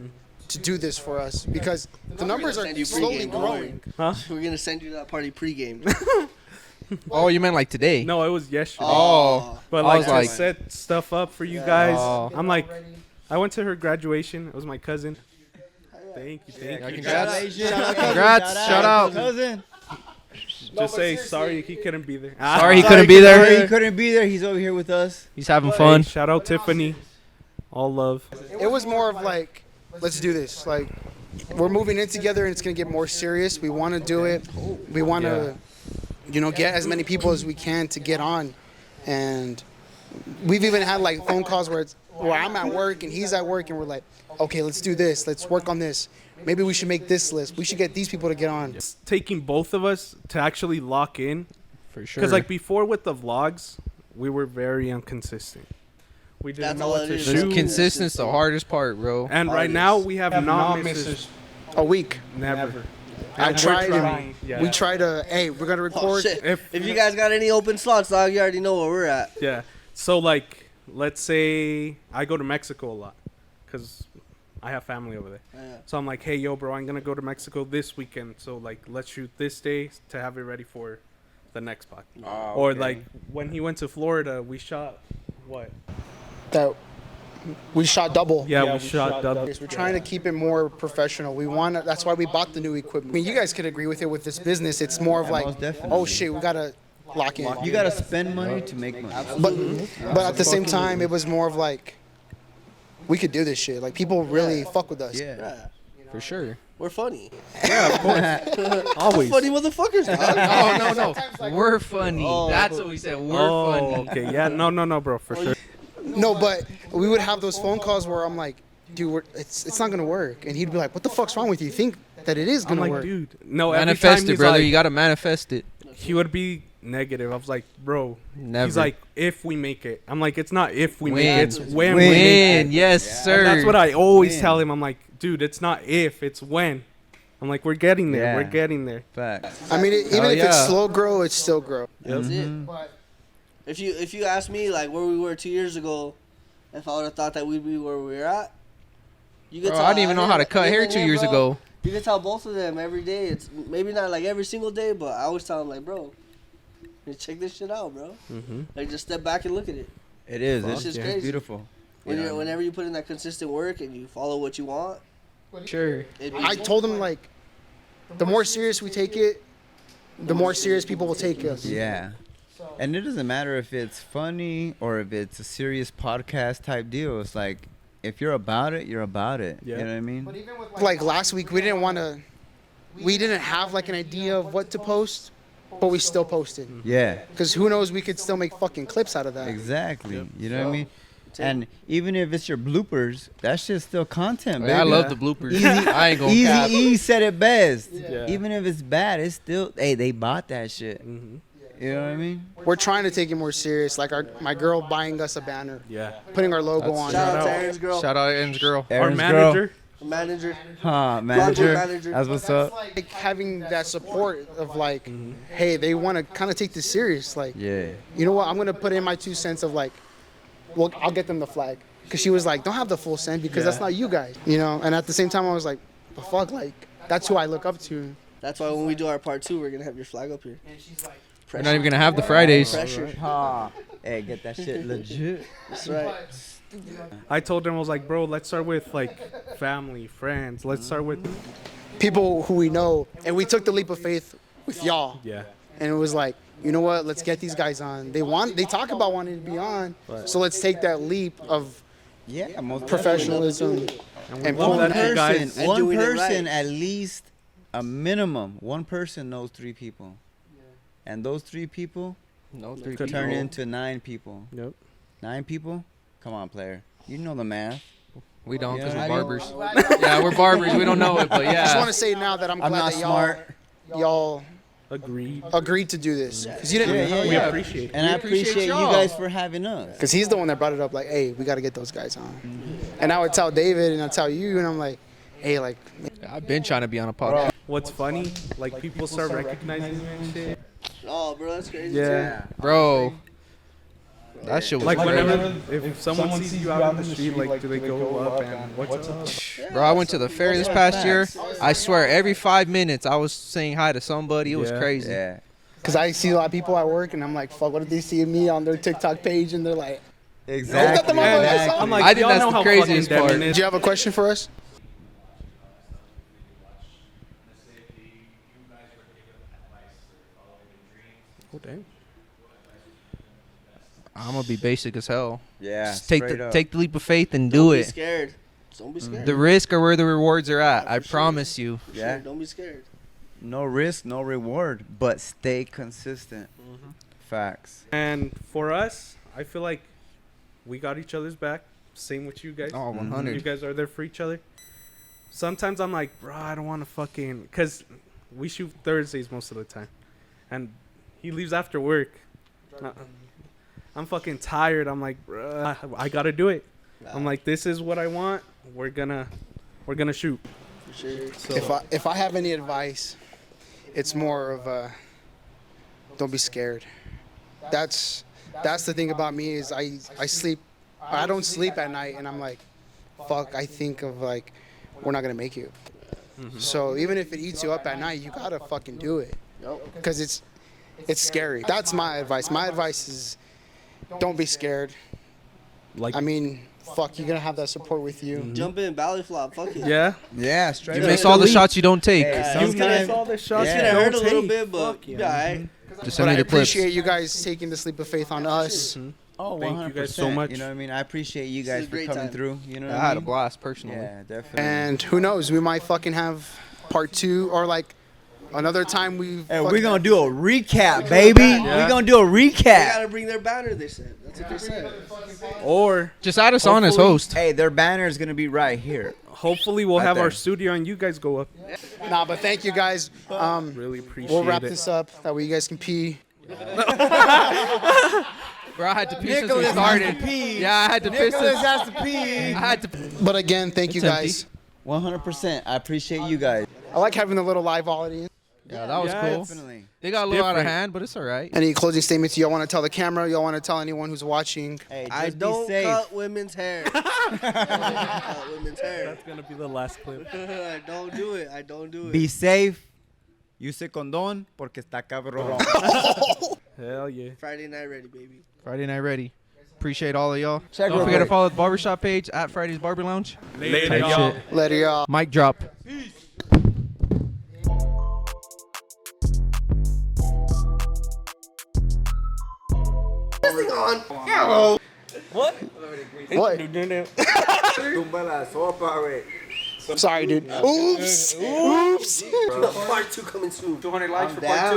[SPEAKER 2] to do this for us because the numbers are
[SPEAKER 4] Send you
[SPEAKER 2] slowly
[SPEAKER 4] pregame,
[SPEAKER 2] growing.
[SPEAKER 1] Huh?
[SPEAKER 4] We're gonna send you that party pregame.
[SPEAKER 5] Oh, you meant like today?
[SPEAKER 1] No, it was yesterday.
[SPEAKER 5] Oh.
[SPEAKER 1] But
[SPEAKER 5] I
[SPEAKER 1] like
[SPEAKER 5] was
[SPEAKER 1] to
[SPEAKER 5] like-
[SPEAKER 1] set stuff up for you guys.
[SPEAKER 5] Oh.
[SPEAKER 1] I'm like, I went to her graduation. It was my cousin. Thank you, thank
[SPEAKER 5] Yeah,
[SPEAKER 1] you.
[SPEAKER 5] congrats.
[SPEAKER 3] Shout
[SPEAKER 5] Congrats. Shout out.
[SPEAKER 3] Cousin.
[SPEAKER 1] Just say sorry he couldn't be there.
[SPEAKER 5] Sorry he couldn't be
[SPEAKER 3] Sorry he
[SPEAKER 5] there.
[SPEAKER 3] couldn't be there. He's over here with us.
[SPEAKER 5] He's having
[SPEAKER 1] Hey,
[SPEAKER 5] fun.
[SPEAKER 1] shout out Tiffany. All love.
[SPEAKER 2] It was more of like, let's do this. Like, we're moving in together and it's going to get more serious. We want to do it. We want to, you know, get as many people as we can to get on. And we've even had like phone calls where I'm at work and he's at work and we're like, okay, let's do this. Let's work on this. Maybe we should make this list. We should get these people to get on.
[SPEAKER 1] It's taking both of us to actually lock in.
[SPEAKER 5] For sure.
[SPEAKER 1] Because like before with the vlogs, we were very inconsistent. We didn't
[SPEAKER 4] That's
[SPEAKER 1] know
[SPEAKER 4] all
[SPEAKER 1] what
[SPEAKER 4] it
[SPEAKER 1] to
[SPEAKER 4] is.
[SPEAKER 1] shoot.
[SPEAKER 5] Consistent's the hardest part, bro.
[SPEAKER 1] And right
[SPEAKER 4] Hardest.
[SPEAKER 1] now we have non-misses.
[SPEAKER 2] A week.
[SPEAKER 1] Never.
[SPEAKER 2] I
[SPEAKER 1] And we're
[SPEAKER 2] tried.
[SPEAKER 1] trying. Yeah.
[SPEAKER 2] We try to, hey, we're going to
[SPEAKER 4] Oh,
[SPEAKER 2] record.
[SPEAKER 4] shit.
[SPEAKER 1] If-
[SPEAKER 4] If you guys got any open slots, dog, you already know where we're at.
[SPEAKER 1] Yeah. So like, let's say I go to Mexico a lot, cause I have family over there.
[SPEAKER 4] Yeah.
[SPEAKER 1] So I'm like, hey, yo, bro, I'm gonna go to Mexico this weekend. So like, let's shoot this day to have it ready for the next spot. Or like when he went to Florida, we shot what?
[SPEAKER 2] That we shot double.
[SPEAKER 1] Yeah, we shot double.
[SPEAKER 2] We're trying to keep it more professional. We want to, that's why we bought the new equipment. I mean, you guys could agree with it with this business. It's more of like,
[SPEAKER 3] most definitely.
[SPEAKER 2] oh shit, we got to lock in.
[SPEAKER 3] You gotta spend money to make money.
[SPEAKER 2] But at the same time, it was more of like, we could do this shit. Like, people really fuck with us.
[SPEAKER 3] Yeah.
[SPEAKER 4] Yeah.
[SPEAKER 5] For sure.
[SPEAKER 4] We're funny.
[SPEAKER 1] Yeah, of course. Always.
[SPEAKER 4] Funny motherfuckers, dog.
[SPEAKER 5] No. We're funny.
[SPEAKER 4] Oh.
[SPEAKER 5] That's what we said. We're
[SPEAKER 1] Oh,
[SPEAKER 5] funny.
[SPEAKER 1] okay. Yeah, no, bro, for sure.
[SPEAKER 2] No, but we would have those phone calls where I'm like, dude, it's not gonna work, and he'd be like, what the fuck's wrong with you? You think that it is
[SPEAKER 1] I'm
[SPEAKER 2] gonna
[SPEAKER 1] like,
[SPEAKER 2] work?
[SPEAKER 1] dude, no. Every
[SPEAKER 5] Manifest
[SPEAKER 1] time
[SPEAKER 5] it,
[SPEAKER 1] he's
[SPEAKER 5] brother.
[SPEAKER 1] like,
[SPEAKER 5] You gotta manifest it.
[SPEAKER 1] he would be negative. I was like, bro.
[SPEAKER 5] Never.
[SPEAKER 1] He's like, if we make it. I'm like, it's not if we
[SPEAKER 5] Win.
[SPEAKER 1] make it. It's when we
[SPEAKER 5] Win.
[SPEAKER 1] make it.
[SPEAKER 5] Yes, sir.
[SPEAKER 1] And that's what I always
[SPEAKER 3] Win.
[SPEAKER 1] tell him. I'm like, dude, it's not if, it's when. I'm like, we're getting there.
[SPEAKER 3] Yeah.
[SPEAKER 1] We're getting there.
[SPEAKER 3] Facts.
[SPEAKER 2] I mean, even
[SPEAKER 3] Oh,
[SPEAKER 2] if
[SPEAKER 3] yeah.
[SPEAKER 2] it's slow grow, it's still grow.
[SPEAKER 4] That's
[SPEAKER 3] Mhm.
[SPEAKER 4] it. If you ask me like where we were 2 years ago, if I would have thought that we'd be where we were at, you could
[SPEAKER 5] Bro,
[SPEAKER 4] tell.
[SPEAKER 5] I didn't even know how to cut hair
[SPEAKER 4] even
[SPEAKER 5] 2
[SPEAKER 4] him,
[SPEAKER 5] years
[SPEAKER 4] bro,
[SPEAKER 5] ago.
[SPEAKER 4] You can tell both of them every day. It's maybe not like every single day, but I always tell them like, bro, check this shit out, bro.
[SPEAKER 1] Mm-hmm.
[SPEAKER 4] Like just step back and look at it.
[SPEAKER 3] It is.
[SPEAKER 4] Fuck
[SPEAKER 3] It's
[SPEAKER 4] yeah.
[SPEAKER 3] just
[SPEAKER 4] crazy.
[SPEAKER 3] beautiful.
[SPEAKER 4] Whenever you put in that consistent work and you follow what you want,
[SPEAKER 5] Sure.
[SPEAKER 2] I told him like, the more serious we take it, the more serious people will take us.
[SPEAKER 3] Yeah. And it doesn't matter if it's funny or if it's a serious podcast type deal. It's like, if you're about it, you're about it.
[SPEAKER 1] Yeah.
[SPEAKER 3] You know what I mean?
[SPEAKER 2] Like last week, we didn't have like an idea of what to post, but we still posted.
[SPEAKER 3] Yeah.
[SPEAKER 2] Because who knows, we could still make fucking clips out of that.
[SPEAKER 3] Exactly. You know what I mean? And even if it's your bloopers, that shit's still content, baby.
[SPEAKER 5] I love the bloopers.
[SPEAKER 3] Easy,
[SPEAKER 5] I ain't gonna cap.
[SPEAKER 3] Easy E said it best.
[SPEAKER 1] Yeah.
[SPEAKER 3] Even if it's bad, it's still, hey, they bought that shit.
[SPEAKER 1] Mm-hmm.
[SPEAKER 3] You know what I mean?
[SPEAKER 2] We're trying to take it more serious. Like my girl buying us a banner,
[SPEAKER 1] Yeah.
[SPEAKER 2] putting our logo on
[SPEAKER 4] shout
[SPEAKER 2] it.
[SPEAKER 4] out to Aaron's girl,
[SPEAKER 5] Shout out Aaron's girl.
[SPEAKER 1] Our
[SPEAKER 3] Aaron's
[SPEAKER 1] manager.
[SPEAKER 4] manager.
[SPEAKER 3] Huh, manager.
[SPEAKER 4] manager.
[SPEAKER 3] That's what's up.
[SPEAKER 2] Like having that support of like, hey, they want to kind of take this serious. Like,
[SPEAKER 3] Yeah.
[SPEAKER 2] you know what? I'm gonna put in my 2 cents of like, well, I'll get them the flag. Cause she was like, don't have the full cent because that's not you guys, you know. And at the same time, I was like, but fuck, like that's who I look up to.
[SPEAKER 4] That's why when we do our part 2, we're gonna have your flag up here.
[SPEAKER 5] We're not even gonna have the Fridays.
[SPEAKER 4] Pressure.
[SPEAKER 3] Huh. Hey, get that shit legit.
[SPEAKER 4] That's right.
[SPEAKER 1] I told him, I was like, bro, let's start with like family, friends. Let's start with,
[SPEAKER 2] People who we know, and we took the leap of faith with y'all.
[SPEAKER 1] yeah.
[SPEAKER 2] And it was like, you know what? Let's get these guys on. They talk about wanting to be on, so let's take that leap of
[SPEAKER 3] Yeah, most
[SPEAKER 2] professionalism. And
[SPEAKER 1] love
[SPEAKER 2] pulling
[SPEAKER 1] that you guys-
[SPEAKER 4] And
[SPEAKER 3] one
[SPEAKER 4] doing it
[SPEAKER 3] person
[SPEAKER 4] right.
[SPEAKER 3] at least, a minimum, one person knows 3 people. And those 3 people
[SPEAKER 5] No, 3
[SPEAKER 1] Could
[SPEAKER 3] turn
[SPEAKER 1] people.
[SPEAKER 3] into 9 people.
[SPEAKER 1] Yep.
[SPEAKER 3] 9 people? Come on, player. You know the math.
[SPEAKER 5] We don't because
[SPEAKER 3] Yeah.
[SPEAKER 5] we're barbers. Yeah, we're barbers. We don't know it, but
[SPEAKER 2] I just want
[SPEAKER 5] yeah.
[SPEAKER 2] to say now that I'm
[SPEAKER 3] I'm
[SPEAKER 2] glad
[SPEAKER 3] not
[SPEAKER 2] that
[SPEAKER 3] smart.
[SPEAKER 2] y'all
[SPEAKER 1] Agreed.
[SPEAKER 2] agreed to do this. Because you
[SPEAKER 3] Yeah,
[SPEAKER 2] didn't.
[SPEAKER 3] yeah,
[SPEAKER 1] We
[SPEAKER 3] yeah.
[SPEAKER 1] appreciate it.
[SPEAKER 3] And I
[SPEAKER 5] appreciate
[SPEAKER 3] appreciate you
[SPEAKER 5] y'all.
[SPEAKER 3] guys for having us.
[SPEAKER 2] Because he's the one that brought it up. Like, hey, we got to get those guys on. And I would tell David, and I tell you, and I'm like, hey, like,
[SPEAKER 5] I've been trying to be on a podcast.
[SPEAKER 1] What's funny, like people start recognizing you and shit.
[SPEAKER 4] Oh, bro, that's crazy.
[SPEAKER 1] Yeah.
[SPEAKER 5] Bro, that shit was
[SPEAKER 1] Like
[SPEAKER 5] crazy.
[SPEAKER 1] whenever, if someone sees you out in the street, like, do they go up and what's up?
[SPEAKER 5] Bro, I went to the fair this past year. I swear, every 5 minutes, I was saying hi to somebody. It was
[SPEAKER 1] Yeah.
[SPEAKER 5] crazy.
[SPEAKER 3] Yeah.
[SPEAKER 2] because I see a lot of people at work, and I'm like, fuck, what if they see me on their TikTok page, and they're like,
[SPEAKER 3] Exactly.
[SPEAKER 2] them on my
[SPEAKER 3] exactly.
[SPEAKER 2] song.
[SPEAKER 1] I'm like,
[SPEAKER 5] I think
[SPEAKER 1] y'all
[SPEAKER 5] that's
[SPEAKER 1] know
[SPEAKER 5] the
[SPEAKER 1] how
[SPEAKER 5] craziest
[SPEAKER 1] fucking
[SPEAKER 5] part.
[SPEAKER 1] Devin is.
[SPEAKER 2] do you have a question for us?
[SPEAKER 1] Oh, dang.
[SPEAKER 5] I'm gonna be basic as hell.
[SPEAKER 3] Yeah.
[SPEAKER 5] Just take
[SPEAKER 3] straight
[SPEAKER 5] the
[SPEAKER 3] up.
[SPEAKER 5] take the leap of faith and
[SPEAKER 4] Don't
[SPEAKER 5] do
[SPEAKER 4] be
[SPEAKER 5] it.
[SPEAKER 4] scared. Don't be scared.
[SPEAKER 5] The risk are where the rewards are at.
[SPEAKER 4] Yeah,
[SPEAKER 5] I
[SPEAKER 4] for sure.
[SPEAKER 5] promise you.
[SPEAKER 4] For
[SPEAKER 3] Yeah.
[SPEAKER 4] sure, don't be scared.
[SPEAKER 3] No risk, no reward, but stay consistent. Facts.
[SPEAKER 1] And for us, I feel like we got each other's back. Same with you guys.
[SPEAKER 5] Oh,
[SPEAKER 1] You
[SPEAKER 5] 100.
[SPEAKER 1] guys are there for each other. Sometimes I'm like, bro, I don't want to fucking, because we shoot Thursdays most of the time, and he leaves after work. I'm fucking tired. I'm like, bro, I gotta do it. I'm like, this is what I want. We're gonna shoot.
[SPEAKER 4] For sure.
[SPEAKER 1] So
[SPEAKER 2] If I have any advice, it's more of don't be scared. That's the thing about me is I sleep. I don't sleep at night, and I'm like, fuck. I think of like, we're not gonna make it. So even if it eats you up at night, you gotta fucking do it.
[SPEAKER 4] Yep.
[SPEAKER 2] Because it's scary. That's my advice. My advice is, don't be scared.
[SPEAKER 1] like,
[SPEAKER 2] I mean, fuck, you're gonna have that support with you.
[SPEAKER 4] Jump in, belly flop. Fuck it.
[SPEAKER 1] yeah,
[SPEAKER 3] Yeah, straight
[SPEAKER 5] You
[SPEAKER 3] up.
[SPEAKER 5] miss all the shots you don't take.
[SPEAKER 3] Hey,
[SPEAKER 1] you
[SPEAKER 3] sometimes-
[SPEAKER 1] miss all the shots.
[SPEAKER 3] Yeah.
[SPEAKER 1] you
[SPEAKER 4] It
[SPEAKER 1] don't
[SPEAKER 4] hurt a little
[SPEAKER 1] take.
[SPEAKER 4] bit, but
[SPEAKER 1] Fuck
[SPEAKER 4] you
[SPEAKER 1] yeah.
[SPEAKER 4] be alright.
[SPEAKER 5] Just
[SPEAKER 2] But
[SPEAKER 5] send
[SPEAKER 2] I
[SPEAKER 5] me the clips.
[SPEAKER 2] appreciate you guys taking this leap of faith on us.
[SPEAKER 3] Oh,
[SPEAKER 1] Thank you guys so much.
[SPEAKER 3] You know what I mean? I appreciate you
[SPEAKER 4] This is
[SPEAKER 3] guys
[SPEAKER 4] a
[SPEAKER 3] for
[SPEAKER 4] great
[SPEAKER 3] coming
[SPEAKER 4] time.
[SPEAKER 3] through. You know what
[SPEAKER 5] I
[SPEAKER 3] I
[SPEAKER 5] had a
[SPEAKER 3] mean?
[SPEAKER 5] blast personally.
[SPEAKER 3] Yeah, definitely.
[SPEAKER 2] And who knows? We might fucking have part 2 or like another time we.
[SPEAKER 3] Hey, we're gonna do a recap, baby.
[SPEAKER 1] Yeah.
[SPEAKER 3] We're gonna do a
[SPEAKER 4] They
[SPEAKER 3] recap.
[SPEAKER 4] gotta bring their banner. They said. That's what they said.
[SPEAKER 1] Or
[SPEAKER 5] Just add us on as
[SPEAKER 1] Hopefully-
[SPEAKER 5] host.
[SPEAKER 3] Hey, their banner is gonna be right here.
[SPEAKER 1] hopefully we'll
[SPEAKER 3] Right
[SPEAKER 1] have our
[SPEAKER 3] there.
[SPEAKER 1] studio and you guys go up.
[SPEAKER 2] Nah, but thank you guys.
[SPEAKER 1] Really appreciate
[SPEAKER 2] We'll wrap
[SPEAKER 1] it.
[SPEAKER 2] this up. That way you guys can pee.
[SPEAKER 5] Bro, I had to pee since we
[SPEAKER 3] Nicholas has
[SPEAKER 5] started.
[SPEAKER 3] to pee.
[SPEAKER 5] Yeah, I had to piss
[SPEAKER 3] Nicholas
[SPEAKER 5] since
[SPEAKER 3] has to pee.
[SPEAKER 5] I had to.
[SPEAKER 2] But again, thank you
[SPEAKER 5] It's
[SPEAKER 2] guys.
[SPEAKER 3] 100%. I appreciate you guys.
[SPEAKER 2] I like having the little live audience.
[SPEAKER 5] Yeah, that was
[SPEAKER 1] Yeah,
[SPEAKER 5] cool.
[SPEAKER 3] Definitely.
[SPEAKER 5] They got a little out of
[SPEAKER 1] different.
[SPEAKER 5] hand, but it's all right.
[SPEAKER 2] Any closing statements y'all want to tell the camera? Y'all want to tell anyone who's watching?
[SPEAKER 3] Hey, just
[SPEAKER 4] I
[SPEAKER 3] be
[SPEAKER 4] don't
[SPEAKER 3] safe.
[SPEAKER 4] cut women's hair. I don't cut women's hair.
[SPEAKER 1] That's gonna be the last clip.
[SPEAKER 4] I don't do it. I don't do it.
[SPEAKER 3] Be safe. Use condón porque está cabrón.
[SPEAKER 1] Hell yeah.
[SPEAKER 4] Friday night ready, baby.
[SPEAKER 5] Friday night ready. Appreciate all of y'all.
[SPEAKER 3] Check
[SPEAKER 5] Don't
[SPEAKER 3] real
[SPEAKER 5] forget to
[SPEAKER 3] quick.
[SPEAKER 5] follow the barbershop page at Fridays Barber Lounge.
[SPEAKER 1] Later,
[SPEAKER 5] Type
[SPEAKER 1] y'all.
[SPEAKER 5] shit.
[SPEAKER 2] Later, y'all.
[SPEAKER 5] Mic drop.
[SPEAKER 4] This thing on. Hello.
[SPEAKER 2] What? Sorry, dude. Oops. Oops.
[SPEAKER 4] Part 2 coming soon.
[SPEAKER 1] 200 likes for
[SPEAKER 3] down.